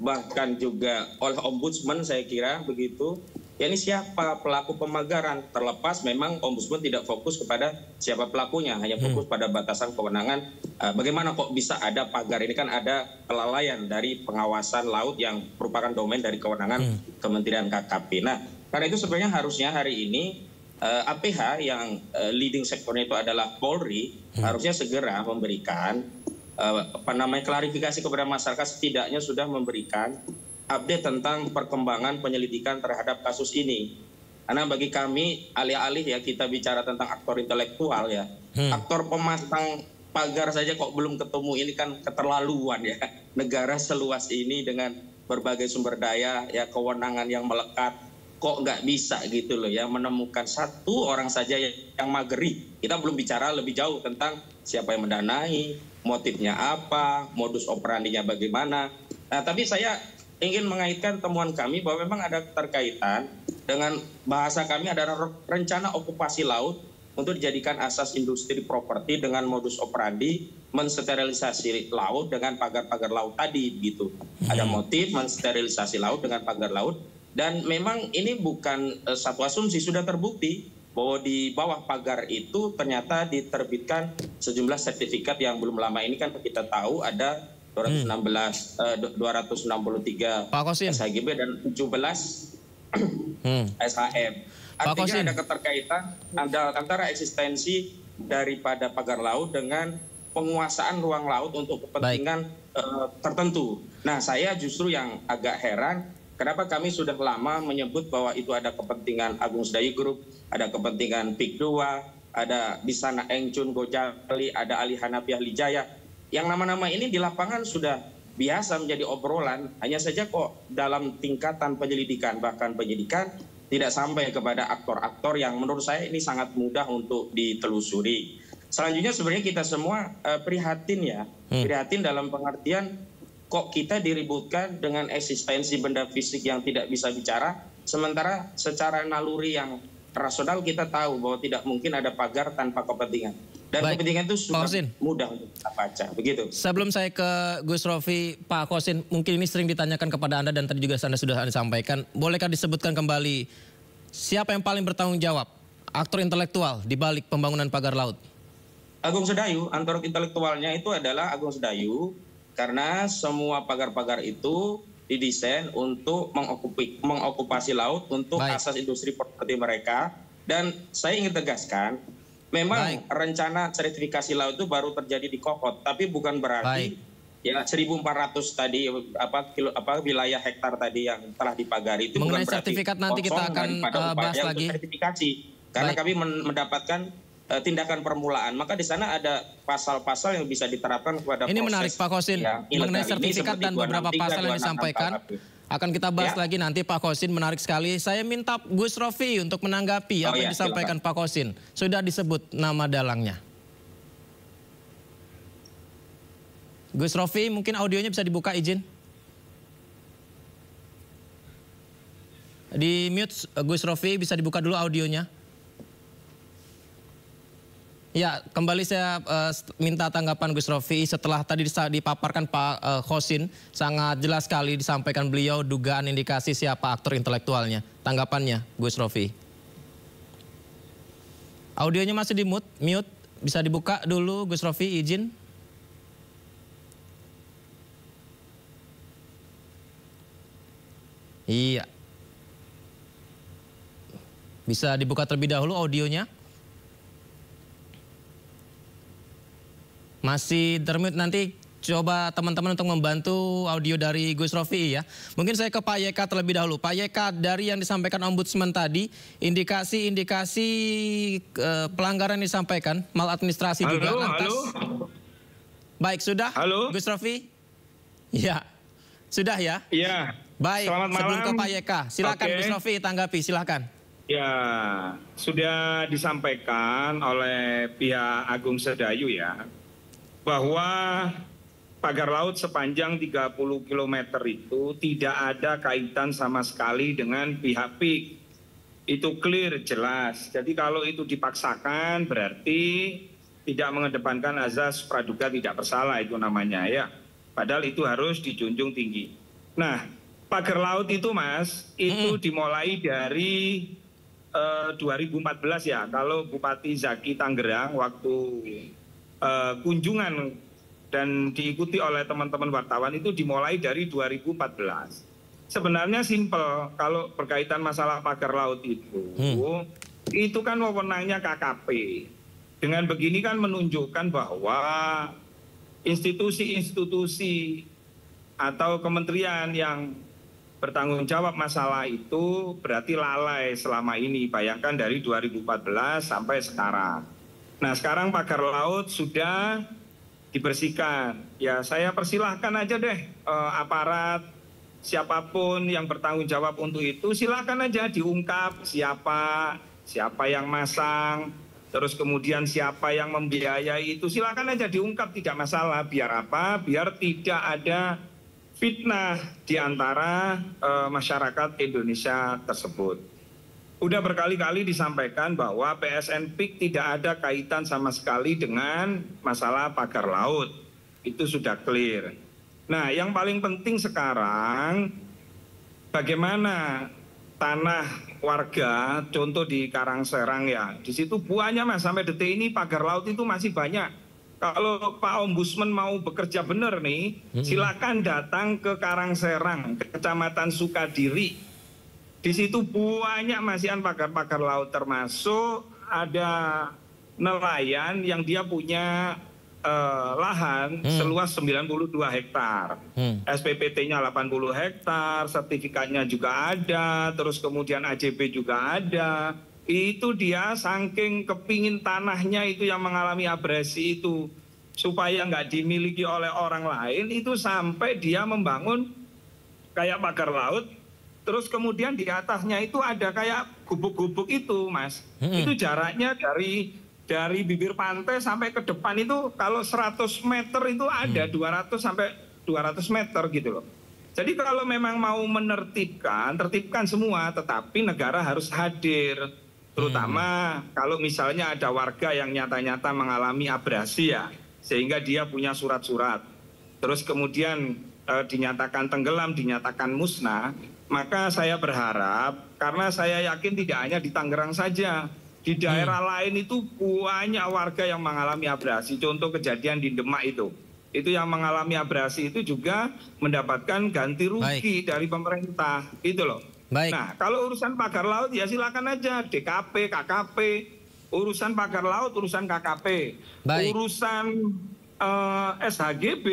bahkan juga oleh Ombudsman saya kira begitu. Ya ini siapa pelaku pemagaran, terlepas memang Ombudsman tidak fokus kepada siapa pelakunya, hanya fokus pada batasan kewenangan. Bagaimana kok bisa ada pagar, ini kan ada kelalaian dari pengawasan laut yang merupakan domain dari kewenangan Kementerian KKP. Nah, karena itu sebenarnya harusnya hari ini APH yang leading sektornya itu adalah Polri, harusnya segera memberikan klarifikasi kepada masyarakat, setidaknya sudah memberikan update tentang perkembangan penyelidikan terhadap kasus ini. Karena bagi kami alih-alih ya kita bicara tentang aktor intelektual ya, aktor pemasang pagar saja kok belum ketemu, ini kan keterlaluan ya. Negara seluas ini dengan berbagai sumber daya ya, kewenangan yang melekat, kok nggak bisa gitu loh ya menemukan satu orang saja yang mageri. Kita belum bicara lebih jauh tentang siapa yang mendanai, motifnya apa, modus operandinya bagaimana. Nah, tapi saya ingin mengaitkan temuan kami bahwa memang ada keterkaitan dengan bahasa kami adalah rencana okupasi laut untuk dijadikan asas industri properti dengan modus operandi mensterilisasi laut dengan pagar-pagar laut tadi gitu. Ada motif mensterilisasi laut dengan pagar laut, dan memang ini bukan satu asumsi, sudah terbukti bahwa di bawah pagar itu ternyata diterbitkan sejumlah sertifikat yang belum lama ini kan kita tahu ada 263 SHGB dan 17 SHM. Artinya ada keterkaitan antara eksistensi daripada pagar laut dengan penguasaan ruang laut untuk kepentingan tertentu. Nah, saya justru yang agak heran kenapa kami sudah lama menyebut bahwa itu ada kepentingan Agung Sedayu Group, ada kepentingan PIK 2, ada Bisana Engcun Gojali, ada Ali Hanafiah Lijaya. Yang nama-nama ini di lapangan sudah biasa menjadi obrolan, hanya saja kok dalam tingkatan penyelidikan, bahkan penyidikan, tidak sampai kepada aktor-aktor yang menurut saya ini sangat mudah untuk ditelusuri. Selanjutnya sebenarnya kita semua prihatin ya, prihatin dalam pengertian kok kita diributkan dengan eksistensi benda fisik yang tidak bisa bicara, sementara secara naluri yang rasional kita tahu bahwa tidak mungkin ada pagar tanpa kepentingan. Dan kepentingan itu sudah mudah untuk kita baca, begitu.
Sebelum saya ke Gus Rofi, Pak Khosin, mungkin ini sering ditanyakan kepada Anda dan tadi juga Anda sudah sampaikan. Bolehkah disebutkan kembali siapa yang paling bertanggung jawab, aktor intelektual di balik pembangunan pagar laut?
Agung Sedayu, aktor intelektualnya itu adalah Agung Sedayu, karena semua pagar-pagar itu didesain untuk mengokupasi laut untuk asas industri properti mereka. Dan saya ingin tegaskan, memang rencana sertifikasi laut itu baru terjadi di Kokot, tapi bukan berarti Ya 1.400 tadi wilayah hektar tadi yang telah dipagari itu
mengenai
bukan berarti
sertifikat nanti kita akan bahas lagi.
Sertifikasi karena kami mendapatkan tindakan permulaan, maka di sana ada pasal-pasal yang bisa diterapkan kepada
ini menarik Pak Kosin, mengenai sertifikat dan beberapa pasal yang disampaikan akan kita bahas lagi nanti Pak Kosin. Menarik sekali. Saya minta Gus Rofi untuk menanggapi apa yang disampaikan Pak Kosin. Sudah disebut nama dalangnya. Gus Rofi, mungkin audionya bisa dibuka, izin. Di mute Gus Rofi, bisa dibuka dulu audionya. Ya, kembali saya minta tanggapan Gus Rofi setelah tadi dipaparkan Pak Kosin, sangat jelas sekali disampaikan beliau dugaan indikasi siapa aktor intelektualnya. Tanggapannya Gus Rofi. Audionya masih di mute, bisa dibuka dulu Gus Rofi, izin. Iya. Bisa dibuka terlebih dahulu audionya. Masih termute, nanti coba teman-teman untuk membantu audio dari Gus Rofi ya. Mungkin saya ke Pak YK terlebih dahulu. Pak YK, dari yang disampaikan Ombudsman tadi, indikasi-indikasi pelanggaran yang disampaikan, maladministrasi juga lantas. Baik, sudah?
Halo?
Gus Rofi? Ya. Sudah ya?
Iya.
Baik,
selamat malam.
sebelum ke Pak YK, silakan Gus Rofi tanggapi, silakan.
Ya, sudah disampaikan oleh pihak Agung Sedayu ya, bahwa pagar laut sepanjang 30 km itu tidak ada kaitan sama sekali dengan pihak PIK. Itu clear, jelas. Jadi kalau itu dipaksakan berarti tidak mengedepankan azas praduga tidak bersalah, itu namanya ya. Padahal itu harus dijunjung tinggi. Nah, pagar laut itu Mas, itu dimulai dari 2014 ya. Kalau Bupati Zaki Tangerang waktu kunjungan dan diikuti oleh teman-teman wartawan itu dimulai dari 2014. Sebenarnya simpel, kalau berkaitan masalah pagar laut itu kan wewenangnya KKP. Dengan begini kan menunjukkan bahwa institusi-institusi atau kementerian yang bertanggung jawab masalah itu berarti lalai selama ini. Bayangkan dari 2014 sampai sekarang. Nah, sekarang pagar laut sudah dibersihkan. Ya, saya persilahkan aja deh aparat siapapun yang bertanggung jawab untuk itu, silakan aja diungkap siapa yang masang, terus kemudian siapa yang membiayai itu, silakan aja diungkap, tidak masalah. Biar apa? Biar tidak ada fitnah di antara masyarakat Indonesia tersebut. Udah berkali-kali disampaikan bahwa PSN PIK tidak ada kaitan sama sekali dengan masalah pagar laut. Itu sudah clear. Nah, yang paling penting sekarang bagaimana tanah warga, contoh di Karangserang ya, di situ buahnya Mas, sampai detik ini pagar laut itu masih banyak. Kalau Pak Ombudsman mau bekerja benar nih, silakan datang ke Karangserang, Kecamatan Sukadiri. Di situ banyak masihan pagar-pagar laut, termasuk ada nelayan yang dia punya lahan seluas 92 hektar. SPPT-nya 80 hektar, sertifikatnya juga ada, terus kemudian AJB juga ada. Itu dia saking kepingin tanahnya itu yang mengalami abrasi itu, supaya nggak dimiliki oleh orang lain, itu sampai dia membangun kayak pagar laut. Terus kemudian di atasnya itu ada kayak gubuk-gubuk itu, Mas. Itu jaraknya dari bibir pantai sampai ke depan itu kalau 100 meter itu ada 200 sampai 200 meter gitu loh. Jadi kalau memang mau tertibkan semua, tetapi negara harus hadir. Terutama kalau misalnya ada warga yang nyata-nyata mengalami abrasi ya, sehingga dia punya surat-surat. Terus kemudian dinyatakan tenggelam, dinyatakan musnah. Maka saya berharap, karena saya yakin tidak hanya di Tangerang saja, di daerah lain itu banyak warga yang mengalami abrasi. Contoh kejadian di Demak itu yang mengalami abrasi itu juga mendapatkan ganti rugi dari pemerintah, itu loh. Nah, kalau urusan pagar laut ya silakan aja DKP, KKP, urusan pagar laut, urusan KKP, urusan SHGB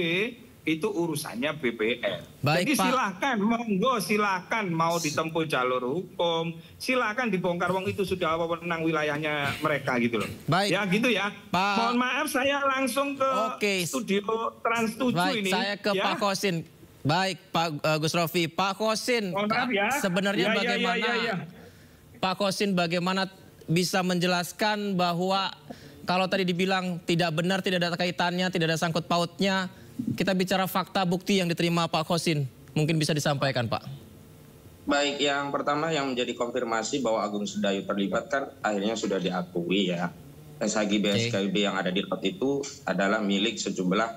itu urusannya BPN.
Baik,
Jadi
Pak.
silahkan, monggo silahkan mau ditempuh jalur hukum, silahkan dibongkar, wong itu sudah wewenang wilayahnya mereka gitu loh.
Baik.
Ya gitu ya.
Pak.
Mohon maaf saya langsung ke studio Trans 7
Baik,
ini.
saya ke
ya.
Pak Kosin. Baik, Pak Gus Rofi. Pak Kosin,
Mohon maaf ya.
sebenarnya bagaimana Pak Kosin bagaimana bisa menjelaskan bahwa kalau tadi dibilang tidak benar, tidak ada kaitannya, tidak ada sangkut pautnya, kita bicara fakta bukti yang diterima Pak Kosin. Mungkin bisa disampaikan, Pak.
Baik, yang pertama yang menjadi konfirmasi bahwa Agung Sedayu terlibat kan akhirnya sudah diakui ya. SHGB yang ada di lot itu adalah milik sejumlah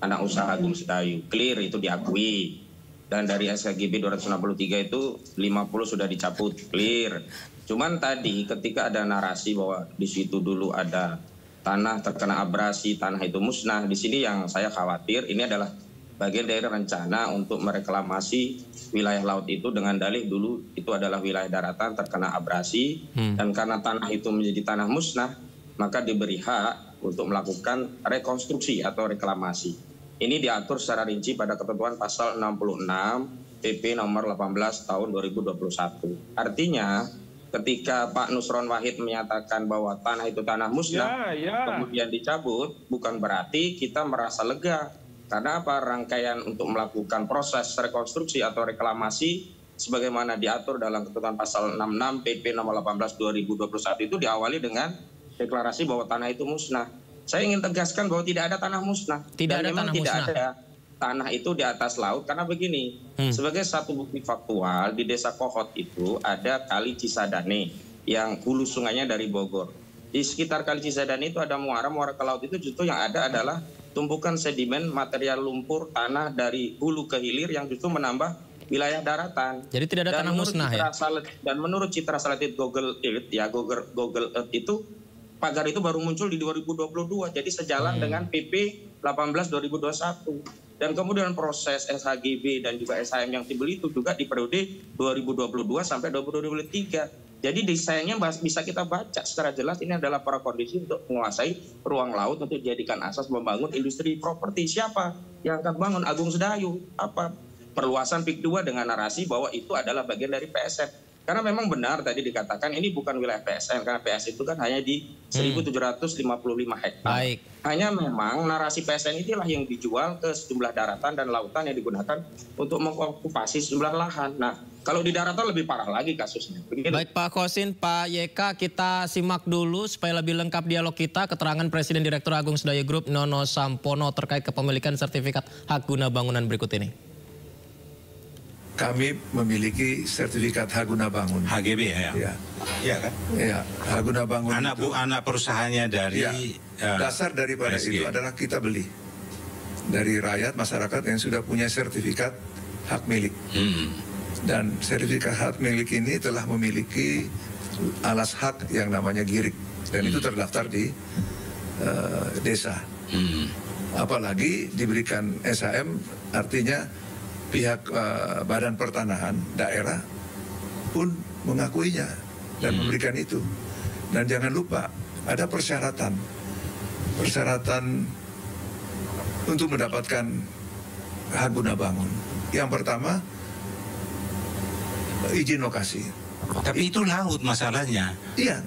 anak usaha Agung Sedayu. Clear, itu diakui. Dan dari SHGB 263 itu 50 sudah dicabut, clear. Cuman tadi ketika ada narasi bahwa di situ dulu ada tanah terkena abrasi, tanah itu musnah. Di sini yang saya khawatir ini adalah bagian dari rencana untuk mereklamasi wilayah laut itu dengan dalih dulu itu adalah wilayah daratan terkena abrasi. Dan karena tanah itu menjadi tanah musnah, maka diberi hak untuk melakukan rekonstruksi atau reklamasi. Ini diatur secara rinci pada ketentuan pasal 66 PP nomor 18 tahun 2021. Artinya ketika Pak Nusron Wahid menyatakan bahwa tanah itu tanah musnah, kemudian dicabut, bukan berarti kita merasa lega. Karena apa? Rangkaian untuk melakukan proses rekonstruksi atau reklamasi sebagaimana diatur dalam ketentuan pasal 66 PP nomor 18 2021 itu diawali dengan deklarasi bahwa tanah itu musnah. Saya ingin tegaskan bahwa tidak ada tanah musnah.
Tidak ada tanah musnah.
Tidak ada tanah itu di atas laut karena begini, sebagai satu bukti faktual di Desa Kohot itu ada Kali Cisadane yang hulu sungainya dari Bogor. Di sekitar Kali Cisadane itu ada muara ke laut itu justru yang ada adalah tumpukan sedimen material lumpur tanah dari hulu ke hilir yang justru menambah wilayah daratan.
Jadi tidak ada tanah musnah ya?
Dan menurut citra satelit Google Earth ya, Google Earth itu pagar itu baru muncul di 2022. Jadi sejalan dengan PP 18 2021. Dan kemudian proses SHGB dan juga SHM yang timbul itu juga di periode 2022 sampai 2023. Jadi desainnya bisa kita baca secara jelas ini adalah prakondisi untuk menguasai ruang laut untuk dijadikan asas membangun industri properti. Siapa yang akan bangun? Agung Sedayu. Apa? Perluasan PIK 2 dengan narasi bahwa itu adalah bagian dari PSN. Karena memang benar tadi dikatakan ini bukan wilayah PSN, karena PSN itu kan hanya di 1.755 hektar.
Baik.
Hanya memang narasi PSN itulah yang dijual ke sejumlah daratan dan lautan yang digunakan untuk mengokupasi sejumlah lahan. Nah, kalau di daratan lebih parah lagi kasusnya. Begitu.
Baik Pak Kosin, Pak YK, kita simak dulu supaya lebih lengkap dialog kita keterangan Presiden Direktur Agung Sedayu Group Nono Sampono terkait kepemilikan sertifikat hak guna bangunan berikut ini.
Kami memiliki sertifikat hak guna bangun.
HGB ya? Iya kan?
Iya, hak guna bangun
anak perusahaannya dari...
dasar daripada
SG.
itu adalah kita beli. Dari rakyat, masyarakat yang sudah punya sertifikat hak milik. Dan sertifikat hak milik ini telah memiliki alas hak yang namanya girik. Dan itu terdaftar di desa. Apalagi diberikan SHM, artinya pihak Badan Pertanahan daerah pun mengakuinya dan memberikan itu. Dan jangan lupa ada persyaratan untuk mendapatkan hak guna bangun. Yang pertama izin lokasi.
Tapi itu laut masalahnya.
Iya,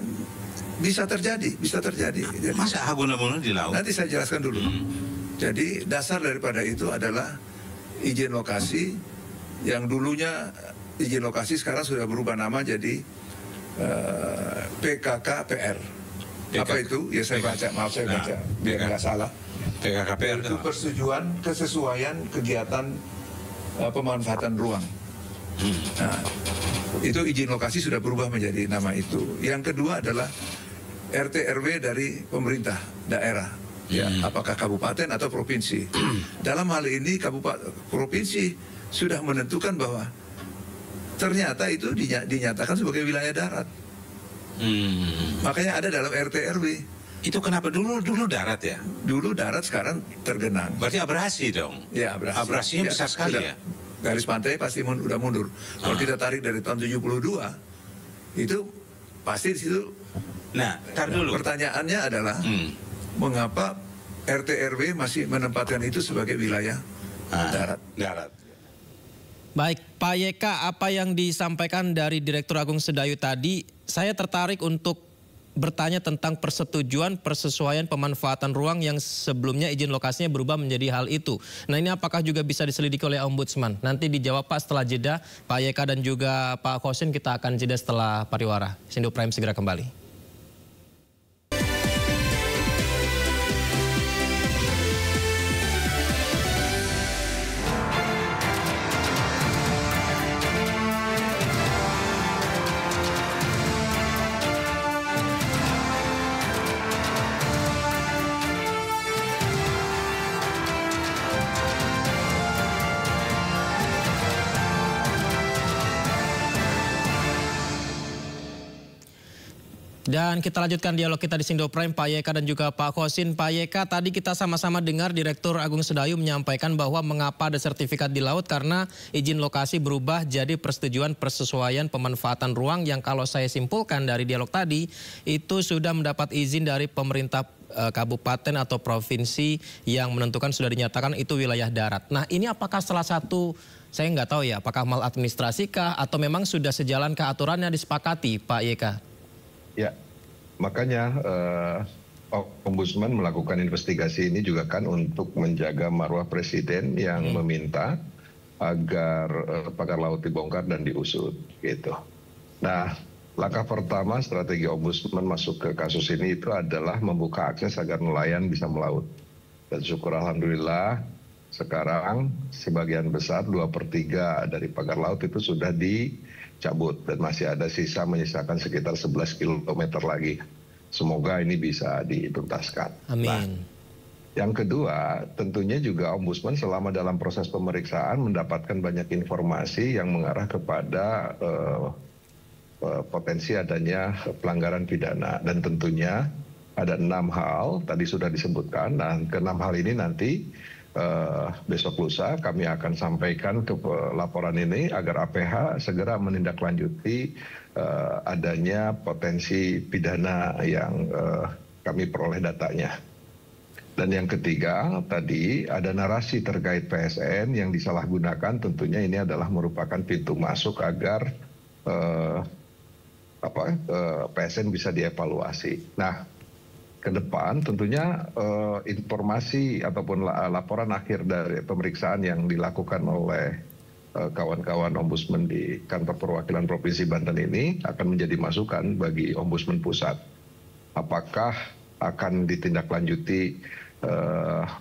bisa terjadi. Jadi,
masa hak guna bangun di laut?
Nanti saya jelaskan dulu. Jadi dasar daripada itu adalah izin lokasi yang dulunya izin lokasi sekarang sudah berubah nama jadi PKKPR. Apa itu? Ya saya baca, maaf saya baca biar nggak salah.
PKKPR
itu persetujuan kesesuaian kegiatan pemanfaatan ruang. Nah, itu izin lokasi sudah berubah menjadi nama itu. Yang kedua adalah RT RW dari pemerintah daerah. Ya, apakah kabupaten atau provinsi. Dalam hal ini provinsi sudah menentukan bahwa ternyata itu dinyatakan sebagai wilayah darat. Makanya ada dalam RT RW.
Itu kenapa dulu darat ya?
Dulu darat, sekarang tergenang.
Berarti abrasi dong?
Ya, abrasi.
Abrasinya besar sekali ya?
Garis pantai pasti udah mundur. Kalau kita tarik dari tahun 72, itu pasti di situ.
Nah, tar dulu.
Pertanyaannya adalah mengapa RT RW masih menempatkan itu sebagai wilayah
Darat.
Baik, Pak YK, apa yang disampaikan dari Direktur Agung Sedayu tadi, saya tertarik untuk bertanya tentang persetujuan persesuaian pemanfaatan ruang yang sebelumnya izin lokasinya berubah menjadi hal itu. Nah, ini apakah juga bisa diselidiki oleh Ombudsman? Nanti dijawab Pak setelah jeda. Pak YK dan juga Pak Khosin, kita akan jeda setelah pariwara. Sindo Prime segera kembali. Dan kita lanjutkan dialog kita di Sindo Prime, Pak YK dan juga Pak Khosin. Pak YK, tadi kita sama-sama dengar Direktur Agung Sedayu menyampaikan bahwa mengapa ada sertifikat di laut karena izin lokasi berubah jadi persetujuan persesuaian pemanfaatan ruang yang kalau saya simpulkan dari dialog tadi itu sudah mendapat izin dari pemerintah kabupaten atau provinsi yang menentukan sudah dinyatakan itu wilayah darat. Nah, ini apakah salah satu, saya nggak tahu ya, apakah maladministrasi kah atau memang sudah sejalan ke aturannya disepakati, Pak YK?
Ya, makanya Ombudsman melakukan investigasi ini juga kan untuk menjaga marwah Presiden yang meminta agar pagar laut dibongkar dan diusut, gitu. Nah, langkah pertama strategi Ombudsman masuk ke kasus ini itu adalah membuka akses agar nelayan bisa melaut. Dan syukur alhamdulillah sekarang sebagian besar 2/3 dari pagar laut itu sudah dicabut dan masih ada sisa menyisakan sekitar 11 km lagi. Semoga ini bisa dituntaskan.
Amin.
Nah, yang kedua, tentunya juga Ombudsman selama dalam proses pemeriksaan mendapatkan banyak informasi yang mengarah kepada potensi adanya pelanggaran pidana. Dan tentunya ada 6 hal, tadi sudah disebutkan. Nah, ke-6 hal ini nanti besok lusa kami akan sampaikan ke laporan ini agar APH segera menindaklanjuti adanya potensi pidana yang kami peroleh datanya. Dan yang ketiga tadi ada narasi terkait PSN yang disalahgunakan, tentunya ini adalah merupakan pintu masuk agar PSN bisa dievaluasi. Nah, ke depan tentunya informasi ataupun laporan akhir dari pemeriksaan yang dilakukan oleh kawan-kawan Ombudsman di kantor perwakilan Provinsi Banten ini akan menjadi masukan bagi Ombudsman Pusat. Apakah akan ditindaklanjuti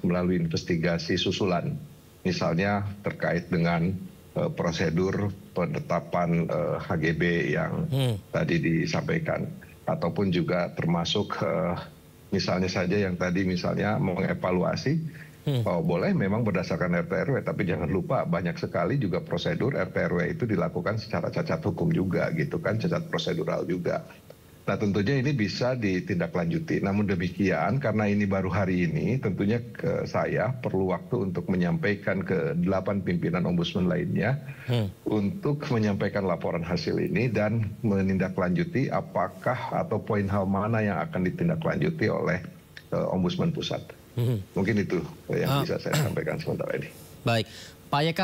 melalui investigasi susulan, misalnya terkait dengan prosedur penetapan HGB yang tadi disampaikan, ataupun juga termasuk misalnya saja yang tadi misalnya mengevaluasi, boleh memang berdasarkan RT/RW, tapi jangan lupa banyak sekali juga prosedur RT/RW itu dilakukan secara cacat hukum juga gitu kan, cacat prosedural juga. Nah, tentunya ini bisa ditindaklanjuti. Namun demikian, karena ini baru hari ini, tentunya saya perlu waktu untuk menyampaikan ke 8 pimpinan Ombudsman lainnya untuk menyampaikan laporan hasil ini dan menindaklanjuti apakah atau poin hal mana yang akan ditindaklanjuti oleh Ombudsman Pusat. Mungkin itu yang bisa saya sampaikan sementara ini.
Baik, Pak YK,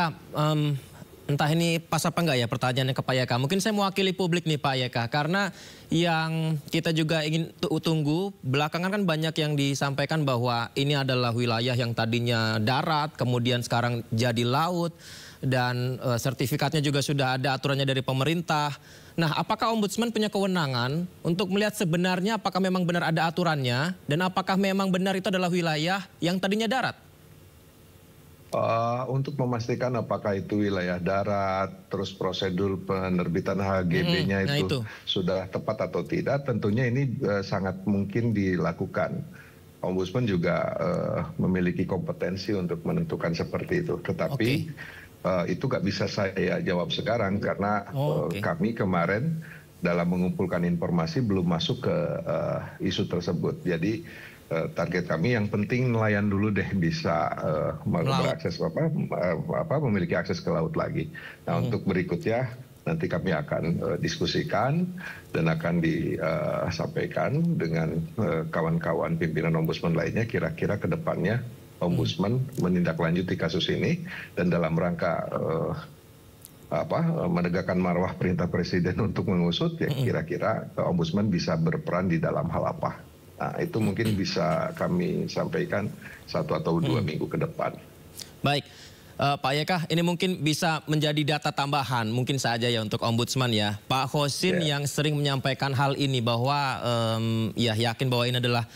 entah ini pas apa enggak ya pertanyaannya ke Pak YK. Mungkin saya mewakili publik nih Pak YK, karena yang kita juga ingin tunggu, belakangan kan banyak yang disampaikan bahwa ini adalah wilayah yang tadinya darat, kemudian sekarang jadi laut, dan sertifikatnya juga sudah ada aturannya dari pemerintah. Nah, apakah Ombudsman punya kewenangan untuk melihat sebenarnya apakah memang benar ada aturannya, dan apakah memang benar itu adalah wilayah yang tadinya darat?
Untuk memastikan apakah itu wilayah darat, terus prosedur penerbitan HGB-nya itu sudah tepat atau tidak, tentunya ini sangat mungkin dilakukan. Ombudsman juga memiliki kompetensi untuk menentukan seperti itu. Tetapi itu nggak bisa saya jawab sekarang karena kami kemarin dalam mengumpulkan informasi belum masuk ke isu tersebut. Jadi target kami yang penting nelayan dulu deh bisa berakses memiliki akses ke laut lagi. Nah, untuk berikutnya nanti kami akan diskusikan dan akan disampaikan dengan kawan-kawan pimpinan Ombudsman lainnya kira-kira ke depannya Ombudsman menindaklanjuti kasus ini, dan dalam rangka menegakkan marwah perintah Presiden untuk mengusut, ya kira-kira Ombudsman bisa berperan di dalam hal apa. Nah, itu mungkin bisa kami sampaikan 1 atau 2 minggu ke depan.
Baik. Pak Yeka, ini mungkin bisa menjadi data tambahan mungkin saja ya untuk Ombudsman ya. Pak Khosin yang sering menyampaikan hal ini bahwa yakin bahwa ini adalah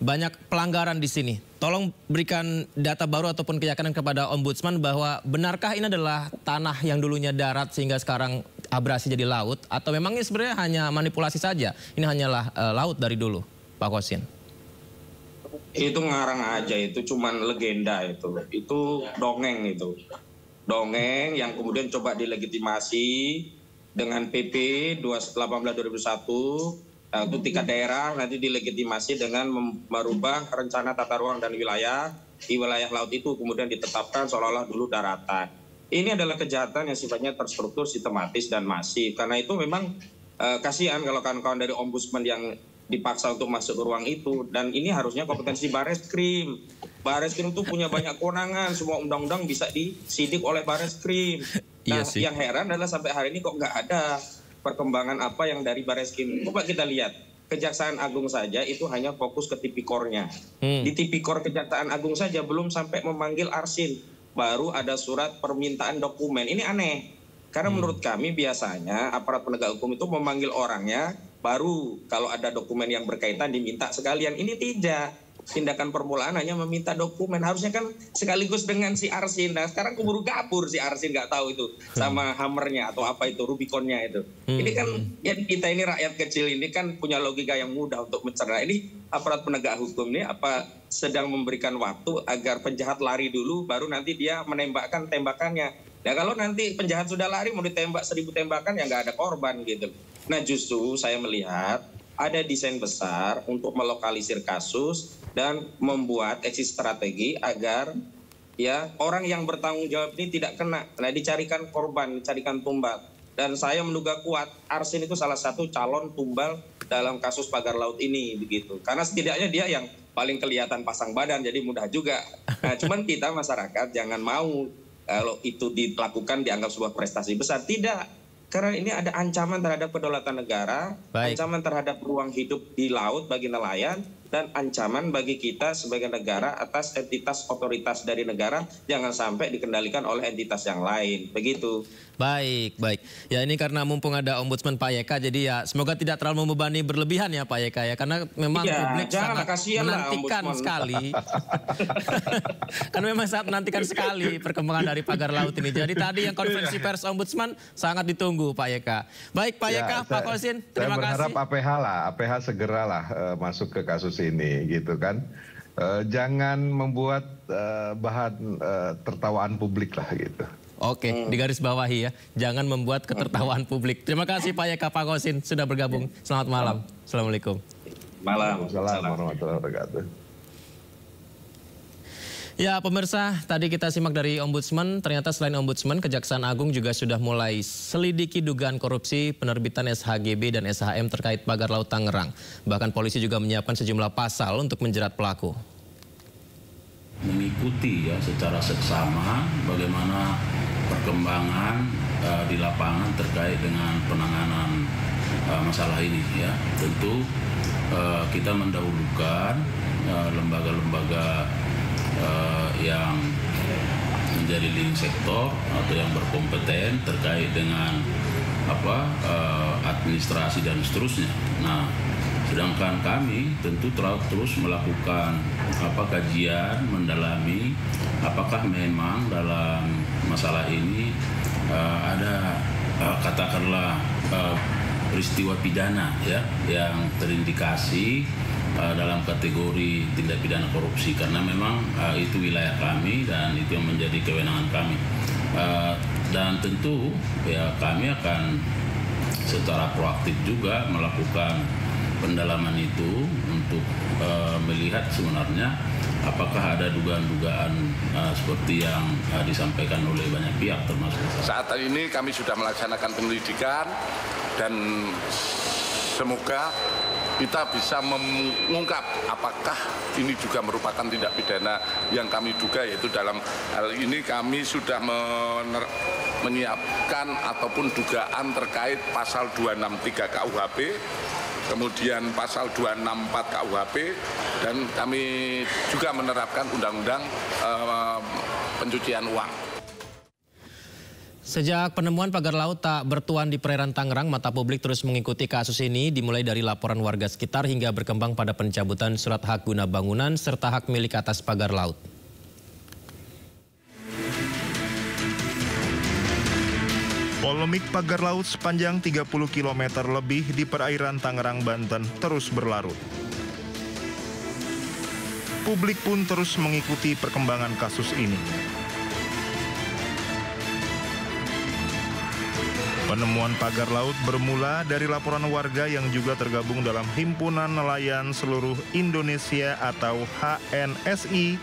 banyak pelanggaran di sini. Tolong berikan data baru ataupun keyakinan kepada Ombudsman bahwa benarkah ini adalah tanah yang dulunya darat sehingga sekarang abrasi jadi laut, atau memang ini sebenarnya hanya manipulasi saja? Ini hanyalah laut dari dulu, Pak Khosin.
Itu ngarang aja, itu cuman legenda itu dongeng itu. Dongeng yang kemudian coba dilegitimasi dengan PP 18/2001, itu tingkat daerah nanti dilegitimasi dengan merubah rencana tata ruang dan wilayah di wilayah laut itu, kemudian ditetapkan seolah-olah dulu daratan. Ini adalah kejahatan yang sifatnya terstruktur, sistematis dan masif. Karena itu memang kasihan kalau kawan-kawan dari Ombudsman yang dipaksa untuk masuk ke ruang itu, dan ini harusnya kompetensi Bareskrim. Bareskrim itu punya banyak kewenangan, semua undang-undang bisa disidik oleh Bareskrim. Nah, yang heran adalah sampai hari ini kok nggak ada perkembangan apa yang dari Bareskrim. Coba kita lihat, Kejaksaan Agung saja itu hanya fokus ke tipikornya. Di tipikor Kejaksaan Agung saja belum sampai memanggil Arsin, baru ada surat permintaan dokumen. Ini aneh, karena menurut kami biasanya aparat penegak hukum itu memanggil orangnya, baru kalau ada dokumen yang berkaitan diminta sekalian. Ini tidak. Tindakan permulaan hanya meminta dokumen. Harusnya kan sekaligus dengan si Arsin. Nah, sekarang keburu kabur si Arsin, nggak tahu itu sama hammernya atau apa itu, Rubiconnya itu. Ini kan ya, kita ini rakyat kecil ini kan punya logika yang mudah untuk mencerna. Ini aparat penegak hukum ini apa sedang memberikan waktu agar penjahat lari dulu, baru nanti dia menembakkan tembakannya. Ya kalau nanti penjahat sudah lari mau ditembak 1000 tembakan ya nggak ada korban gitu. Nah, justru saya melihat ada desain besar untuk melokalisir kasus dan membuat exit strategi agar ya orang yang bertanggung jawab ini tidak kena. Nah, dicarikan korban, dicarikan tumbal. Dan saya menduga kuat Arsin itu salah satu calon tumbal dalam kasus pagar laut ini begitu. Karena setidaknya dia yang paling kelihatan pasang badan, jadi mudah juga. Nah, cuman kita masyarakat jangan mau kalau itu dilakukan dianggap sebuah prestasi besar. Tidak. Karena ini ada ancaman terhadap kedaulatan negara, ancaman terhadap ruang hidup di laut bagi nelayan, dan ancaman bagi kita sebagai negara atas entitas otoritas dari negara jangan sampai dikendalikan oleh entitas yang lain. Begitu.
Baik, baik. Ya, ini karena mumpung ada Ombudsman Pak Yeka, jadi ya semoga tidak terlalu membebani berlebihan ya Pak Yeka ya, karena memang publik sangat menantikan sekali. Kan memang sangat menantikan sekali perkembangan dari pagar laut ini. Jadi tadi yang konferensi pers Ombudsman sangat ditunggu Pak Yeka. Baik Pak Yeka, Pak Khosin, terima kasih.
Saya berharap APH segeralah masuk ke kasus ini gitu kan. Jangan membuat bahan tertawaan publik lah gitu.
Oke, digaris bawahi ya. Jangan membuat ketertawaan publik. Terima kasih Pak Yeka, Pak Khosin sudah bergabung. Selamat malam. Assalamualaikum.
Waalaikumsalam warahmatullahi wabarakatuh.
Ya pemirsa, tadi kita simak dari Ombudsman, ternyata selain Ombudsman, Kejaksaan Agung juga sudah mulai selidiki dugaan korupsi penerbitan SHGB dan SHM terkait pagar laut Tangerang. Bahkan polisi juga menyiapkan sejumlah pasal untuk menjerat pelaku.
Mengikuti ya secara seksama bagaimana perkembangan di lapangan terkait dengan penanganan masalah ini ya. Tentu kita mendahulukan lembaga-lembaga yang menjadi leading sektor atau yang berkompeten terkait dengan administrasi dan seterusnya. Nah, sedangkan kami tentu terus melakukan kajian, mendalami apakah memang dalam masalah ini ada katakanlah peristiwa pidana ya yang terindikasi dalam kategori tindak pidana korupsi, karena memang itu wilayah kami dan itu yang menjadi kewenangan kami. Dan tentu ya kami akan secara proaktif juga melakukan pendalaman itu untuk melihat sebenarnya apakah ada dugaan-dugaan seperti yang disampaikan oleh banyak pihak termasuk.
Saat ini kami sudah melaksanakan penyelidikan dan semoga
kita bisa mengungkap apakah ini juga merupakan tindak pidana yang kami duga, yaitu dalam hal ini kami sudah menyiapkan ataupun dugaan terkait pasal 263 KUHP, kemudian pasal 264 KUHP, dan kami juga menerapkan undang-undang pencucian uang.
Sejak penemuan pagar laut tak bertuan di perairan Tangerang, mata publik terus mengikuti kasus ini dimulai dari laporan warga sekitar hingga berkembang pada pencabutan surat hak guna bangunan serta hak milik atas pagar laut.
Polemik pagar laut sepanjang 30 km lebih di perairan Tangerang, Banten terus berlarut. Publik pun terus mengikuti perkembangan kasus ini. Penemuan pagar laut bermula dari laporan warga yang juga tergabung dalam Himpunan Nelayan Seluruh Indonesia atau HNSI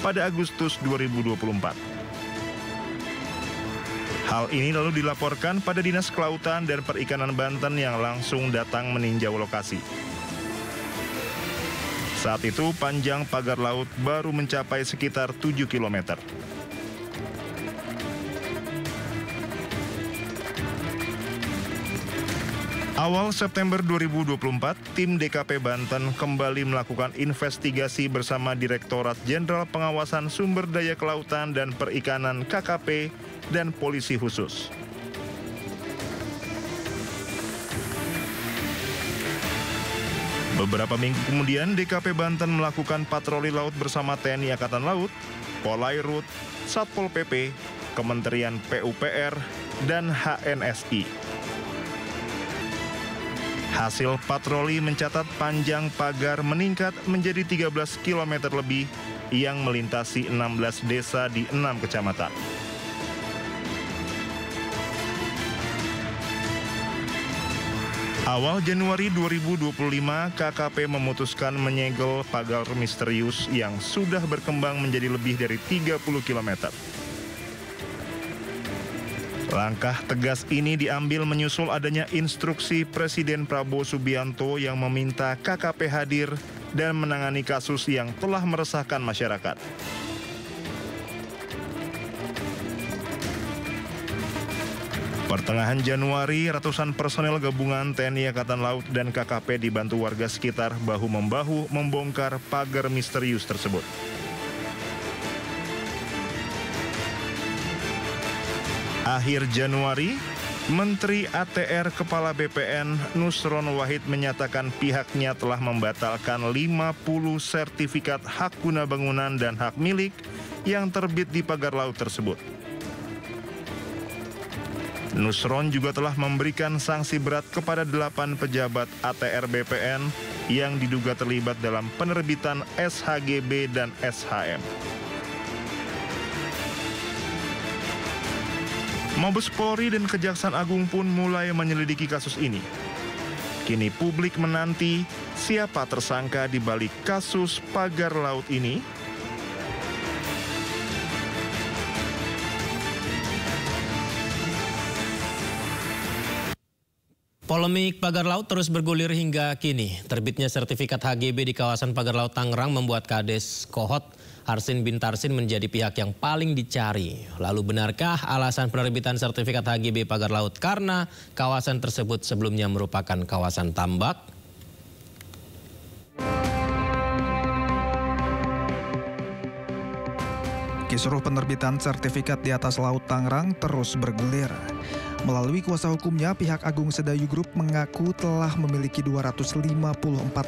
pada Agustus 2024. Hal ini lalu dilaporkan pada Dinas Kelautan dan Perikanan Banten yang langsung datang meninjau lokasi. Saat itu panjang pagar laut baru mencapai sekitar 7 km. Awal September 2024, tim DKP Banten kembali melakukan investigasi bersama Direktorat Jenderal Pengawasan Sumber Daya Kelautan dan Perikanan KKP dan Polisi Khusus. Beberapa minggu kemudian, DKP Banten melakukan patroli laut bersama TNI Angkatan Laut, Polairut, Satpol PP, Kementerian PUPR, dan HNSI. Hasil patroli mencatat panjang pagar meningkat menjadi 13 km lebih yang melintasi 16 desa di 6 kecamatan. Awal Januari 2025, KKP memutuskan menyegel pagar misterius yang sudah berkembang menjadi lebih dari 30 km. Langkah tegas ini diambil menyusul adanya instruksi Presiden Prabowo Subianto yang meminta KKP hadir dan menangani kasus yang telah meresahkan masyarakat. Pertengahan Januari, ratusan personel gabungan TNI Angkatan Laut dan KKP dibantu warga sekitar bahu-membahu membongkar pagar misterius tersebut. Akhir Januari, Menteri ATR Kepala BPN Nusron Wahid menyatakan pihaknya telah membatalkan 50 sertifikat hak guna bangunan dan hak milik yang terbit di pagar laut tersebut. Nusron juga telah memberikan sanksi berat kepada 8 pejabat ATR BPN yang diduga terlibat dalam penerbitan SHGB dan SHM. Mabes Polri dan Kejaksaan Agung pun mulai menyelidiki kasus ini. Kini publik menanti siapa tersangka di balik kasus pagar laut ini.
Polemik pagar laut terus bergulir hingga kini. Terbitnya sertifikat HGB di kawasan pagar laut Tangerang membuat Kades Kohot Harsin Bintarsin menjadi pihak yang paling dicari. Lalu benarkah alasan penerbitan sertifikat HGB pagar laut karena kawasan tersebut sebelumnya merupakan kawasan tambak?
Kisruh penerbitan sertifikat di atas laut Tangerang terus bergulir. Melalui kuasa hukumnya, pihak Agung Sedayu Group mengaku telah memiliki 254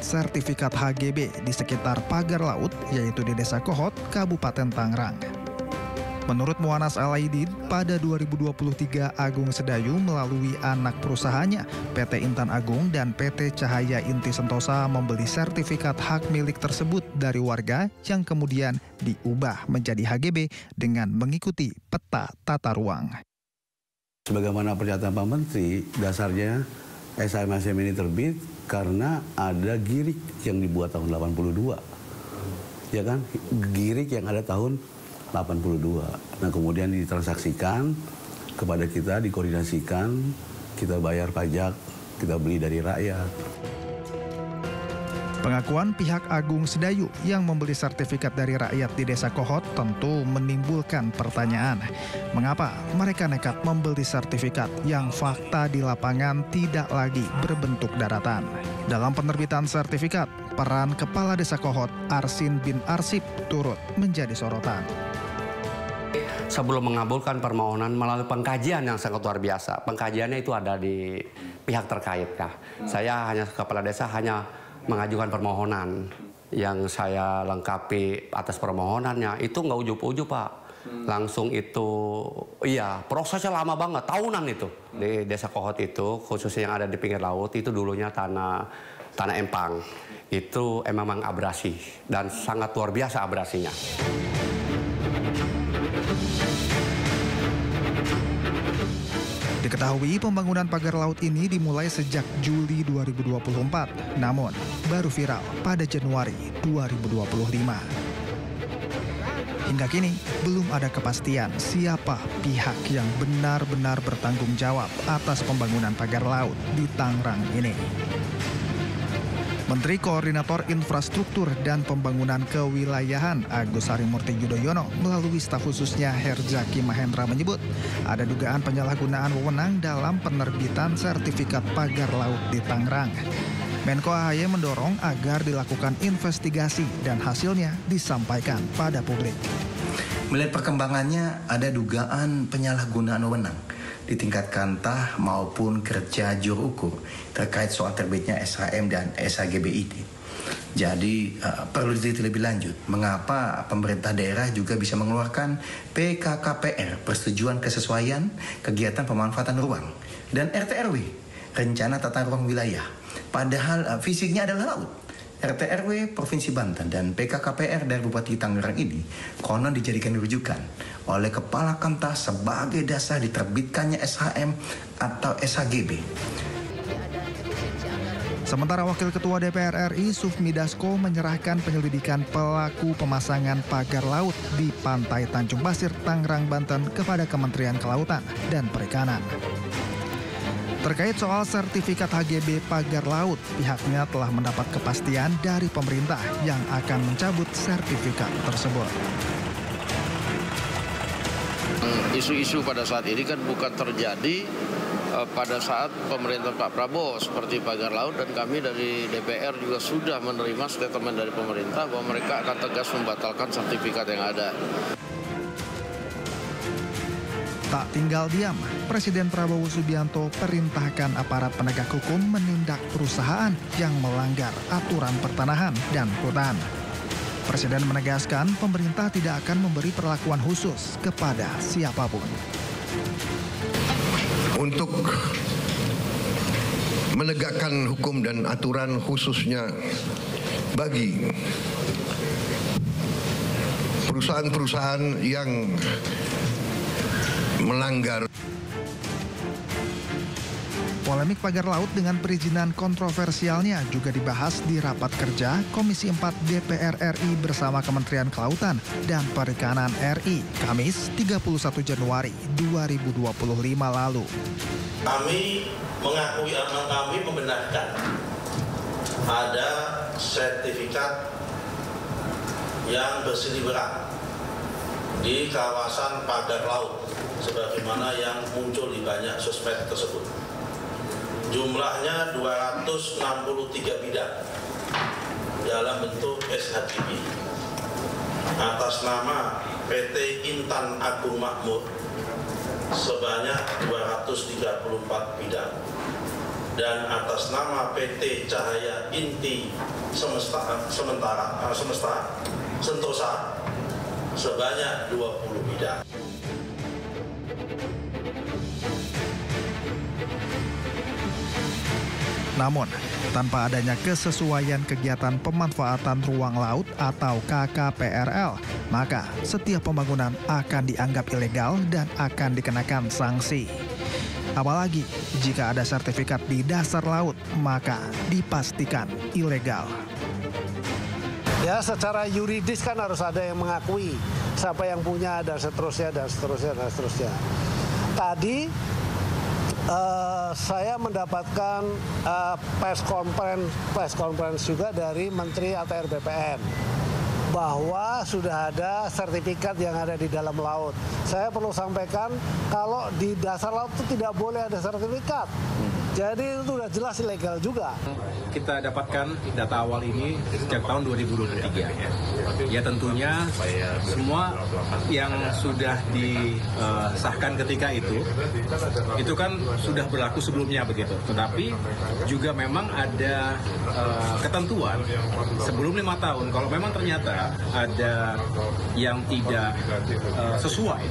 sertifikat HGB di sekitar pagar laut, yaitu di Desa Kohot, Kabupaten Tangerang. Menurut Muanas Alaidin, pada 2023 Agung Sedayu melalui anak perusahaannya, PT Intan Agung dan PT Cahaya Inti Sentosa membeli sertifikat hak milik tersebut dari warga yang kemudian diubah menjadi HGB dengan mengikuti peta tata ruang.
Sebagaimana pernyataan Pak Menteri, dasarnya SHM ini terbit karena ada girik yang dibuat tahun 82. Ya kan? Girik yang ada tahun 82. Nah, kemudian ditransaksikan kepada kita, dikoordinasikan, kita bayar pajak, kita beli dari rakyat.
Pengakuan pihak Agung Sedayu yang membeli sertifikat dari rakyat di Desa Kohot tentu menimbulkan pertanyaan. Mengapa mereka nekat membeli sertifikat yang fakta di lapangan tidak lagi berbentuk daratan? Dalam penerbitan sertifikat, peran Kepala Desa Kohot, Arsin bin Arsip, turut menjadi sorotan.
Sebelum mengabulkan permohonan melalui pengkajian yang sangat luar biasa. Pengkajiannya itu ada di pihak terkait. Saya hanya Kepala Desa hanya mengajukan permohonan. Yang saya lengkapi atas permohonannya itu nggak ujub-ujub, Pak. Langsung itu, iya, prosesnya lama banget, tahunan itu. Di Desa Kohot itu, khususnya yang ada di pinggir laut, itu dulunya tanah empang. Itu memang abrasi dan sangat luar biasa abrasinya.
Diketahui pembangunan pagar laut ini dimulai sejak Juli 2024, namun baru viral pada Januari 2025. Hingga kini belum ada kepastian siapa pihak yang benar-benar bertanggung jawab atas pembangunan pagar laut di Tangerang ini. Menteri Koordinator Infrastruktur dan Pembangunan Kewilayahan Agus Harimurti Yudhoyono melalui staf khususnya Herzaki Mahendra menyebut ada dugaan penyalahgunaan wewenang dalam penerbitan sertifikat pagar laut di Tangerang. Menko AHY mendorong agar dilakukan investigasi dan hasilnya disampaikan pada publik.
Melihat perkembangannya ada dugaan penyalahgunaan wewenang di tingkat kantah maupun kerja juru ukur terkait soal terbitnya SHM dan SHGBID. Jadi perlu diteliti lebih lanjut mengapa pemerintah daerah juga bisa mengeluarkan PKKPR, persetujuan kesesuaian kegiatan pemanfaatan ruang, dan RTRW, rencana tata ruang wilayah, padahal fisiknya adalah laut. RTRW Provinsi Banten dan PKKPR dari Bupati Tangerang ini konon dijadikan rujukan oleh Kepala Kantah sebagai dasar diterbitkannya SHM atau SHGB.
Sementara Wakil Ketua DPR RI Sufmi Dasko menyerahkan penyelidikan pelaku pemasangan pagar laut di Pantai Tanjung Pasir, Tangerang, Banten kepada Kementerian Kelautan dan Perikanan. Terkait soal sertifikat HGB pagar laut, pihaknya telah mendapat kepastian dari pemerintah yang akan mencabut sertifikat tersebut.
Isu-isu pada saat ini kan bukan terjadi pada saat pemerintah Pak Prabowo seperti pagar laut, dan kami dari DPR juga sudah menerima statement dari pemerintah bahwa mereka akan tegas membatalkan sertifikat yang ada.
Tak tinggal diam, Presiden Prabowo Subianto perintahkan aparat penegak hukum menindak perusahaan yang melanggar aturan pertanahan dan hutan. Presiden menegaskan pemerintah tidak akan memberi perlakuan khusus kepada siapapun.
Untuk menegakkan hukum dan aturan khususnya bagi perusahaan-perusahaan yang melanggar.
Polemik pagar laut dengan perizinan kontroversialnya juga dibahas di rapat kerja Komisi 4 DPR RI bersama Kementerian Kelautan dan Perikanan RI Kamis 31 Januari 2025 lalu.
Kami membenarkan ada sertifikat yang berseliweran di kawasan pagar laut sebagaimana yang muncul di banyak sosmed tersebut. Jumlahnya 263 bidang dalam bentuk SHGB atas nama PT Intan Agung Makmur sebanyak 234 bidang dan atas nama PT Cahaya Inti Sentosa sebanyak 20 bidang.
Namun, tanpa adanya kesesuaian kegiatan pemanfaatan ruang laut atau KKPRL, maka setiap pembangunan akan dianggap ilegal dan akan dikenakan sanksi. Apalagi jika ada sertifikat di dasar laut, maka dipastikan ilegal.
Ya, secara yuridis kan harus ada yang mengakui siapa yang punya dan seterusnya dan seterusnya dan seterusnya. Tadi Saya mendapatkan press conference juga dari Menteri ATR BPN bahwa sudah ada sertifikat yang ada di dalam laut. Saya perlu sampaikan kalau di dasar laut itu tidak boleh ada sertifikat. Jadi itu sudah jelas ilegal juga.
Kita dapatkan data awal ini sejak tahun 2023. Ya tentunya semua yang sudah disahkan ketika itu kan sudah berlaku sebelumnya begitu. Tetapi juga memang ada ketentuan sebelum 5 tahun. Kalau memang ternyata ada yang tidak sesuai,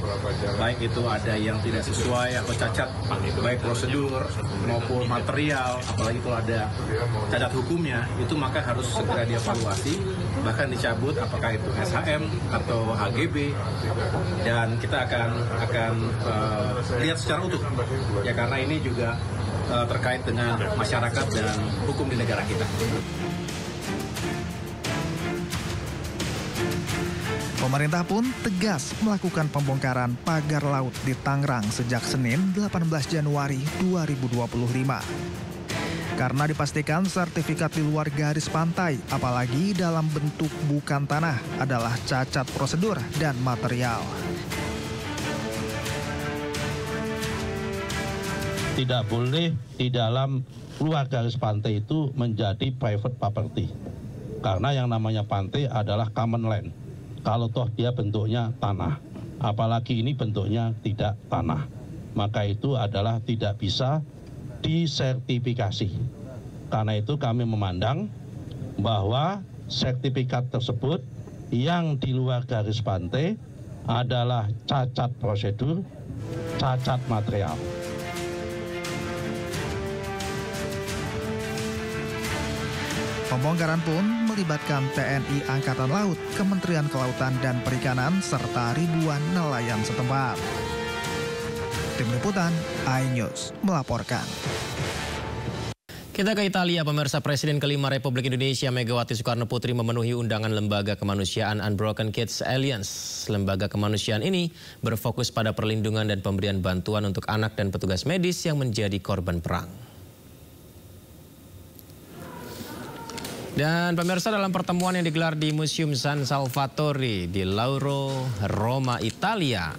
baik itu ada yang tidak sesuai atau cacat baik prosedur maupun material, apalagi kalau ada cacat hukumnya, itu maka harus segera dievaluasi, bahkan dicabut apakah itu SHM atau HGB, dan kita akan lihat secara utuh ya, karena ini juga terkait dengan masyarakat dan hukum di negara kita.
Pemerintah pun tegas melakukan pembongkaran pagar laut di Tangerang sejak Senin 18 Januari 2025. Karena dipastikan sertifikat di luar garis pantai, apalagi dalam bentuk bukan tanah, adalah cacat prosedur dan material.
Tidak boleh di dalam luar garis pantai itu menjadi private property. Karena yang namanya pantai adalah common land. Kalau toh dia bentuknya tanah, apalagi ini bentuknya tidak tanah, maka itu adalah tidak bisa disertifikasi. Karena itu kami memandang bahwa sertifikat tersebut yang di luar garis pantai adalah cacat prosedur, cacat material.
Pembongkaran pun melibatkan TNI Angkatan Laut, Kementerian Kelautan dan Perikanan, serta ribuan nelayan setempat. Tim Liputan, iNews melaporkan.
Kita ke Italia, pemirsa. Presiden kelima Republik Indonesia Megawati Soekarno Putri memenuhi undangan Lembaga Kemanusiaan Unbroken Kids Alliance. Lembaga kemanusiaan ini berfokus pada perlindungan dan pemberian bantuan untuk anak dan petugas medis yang menjadi korban perang. Dan pemirsa, dalam pertemuan yang digelar di Museum San Salvatore di Lauro, Roma, Italia,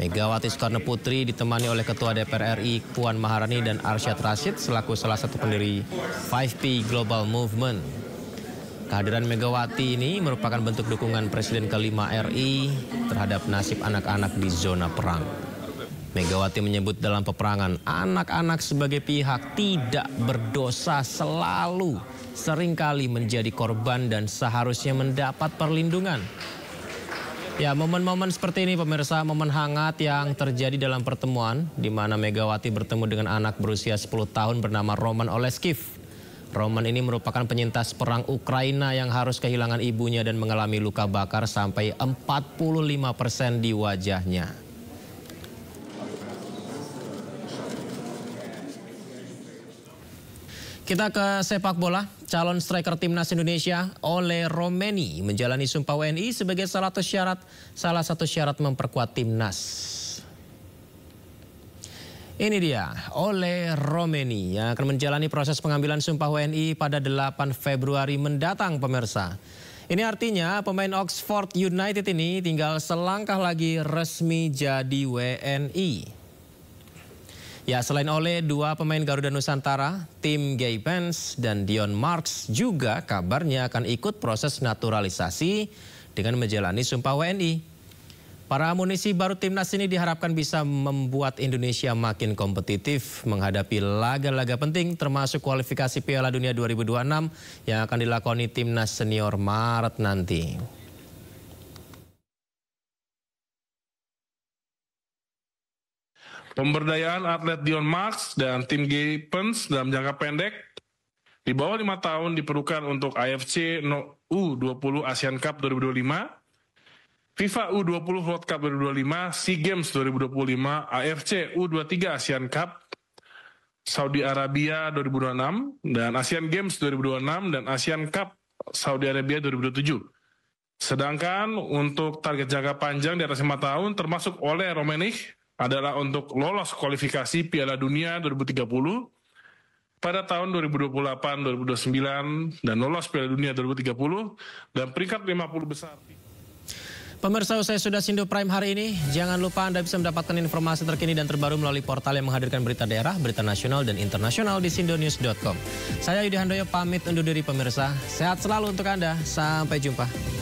Megawati Soekarno Putri ditemani oleh Ketua DPR RI Puan Maharani dan Arsyad Rashid selaku salah satu pendiri 5P Global Movement. Kehadiran Megawati ini merupakan bentuk dukungan Presiden kelima RI terhadap nasib anak-anak di zona perang. Megawati menyebut dalam peperangan, anak-anak sebagai pihak tidak berdosa selalu seringkali menjadi korban dan seharusnya mendapat perlindungan. Ya, momen-momen seperti ini pemirsa, momen hangat yang terjadi dalam pertemuan di mana Megawati bertemu dengan anak berusia 10 tahun bernama Roman Oleskiv. Roman ini merupakan penyintas perang Ukraina yang harus kehilangan ibunya dan mengalami luka bakar sampai 45% di wajahnya. Kita ke sepak bola. Calon striker timnas Indonesia Ole Romeni menjalani sumpah WNI sebagai salah satu syarat memperkuat timnas. Ini dia Ole Romeni yang akan menjalani proses pengambilan sumpah WNI pada 8 Februari mendatang, pemirsa. Ini artinya pemain Oxford United ini tinggal selangkah lagi resmi jadi WNI. Ya, selain Ole, 2 pemain Garuda Nusantara, Tim Gay-Pence dan Dion Marks juga kabarnya akan ikut proses naturalisasi dengan menjalani sumpah WNI. Para amunisi baru timnas ini diharapkan bisa membuat Indonesia makin kompetitif menghadapi laga-laga penting termasuk kualifikasi Piala Dunia 2026 yang akan dilakoni timnas senior Maret nanti.
Pemberdayaan atlet Dion Marks dan Tim Gay-Pence dalam jangka pendek di bawah 5 tahun diperlukan untuk AFC U20 Asian Cup 2025, FIFA U20 World Cup 2025, SEA Games 2025, AFC U23 Asian Cup, Saudi Arabia 2026, dan Asian Games 2026 dan Asian Cup Saudi Arabia 2027. Sedangkan untuk target jangka panjang di atas 5 tahun termasuk Ole Romeni adalah untuk lolos kualifikasi Piala Dunia 2030 pada tahun 2028, 2029 dan lolos Piala Dunia 2030 dan peringkat 50 besar.
Pemirsa, usai sudah Sindo Prime hari ini, jangan lupa Anda bisa mendapatkan informasi terkini dan terbaru melalui portal yang menghadirkan berita daerah, berita nasional dan internasional di sindonews.com. Saya Yudi Handoyo pamit undur diri pemirsa. Sehat selalu untuk Anda. Sampai jumpa.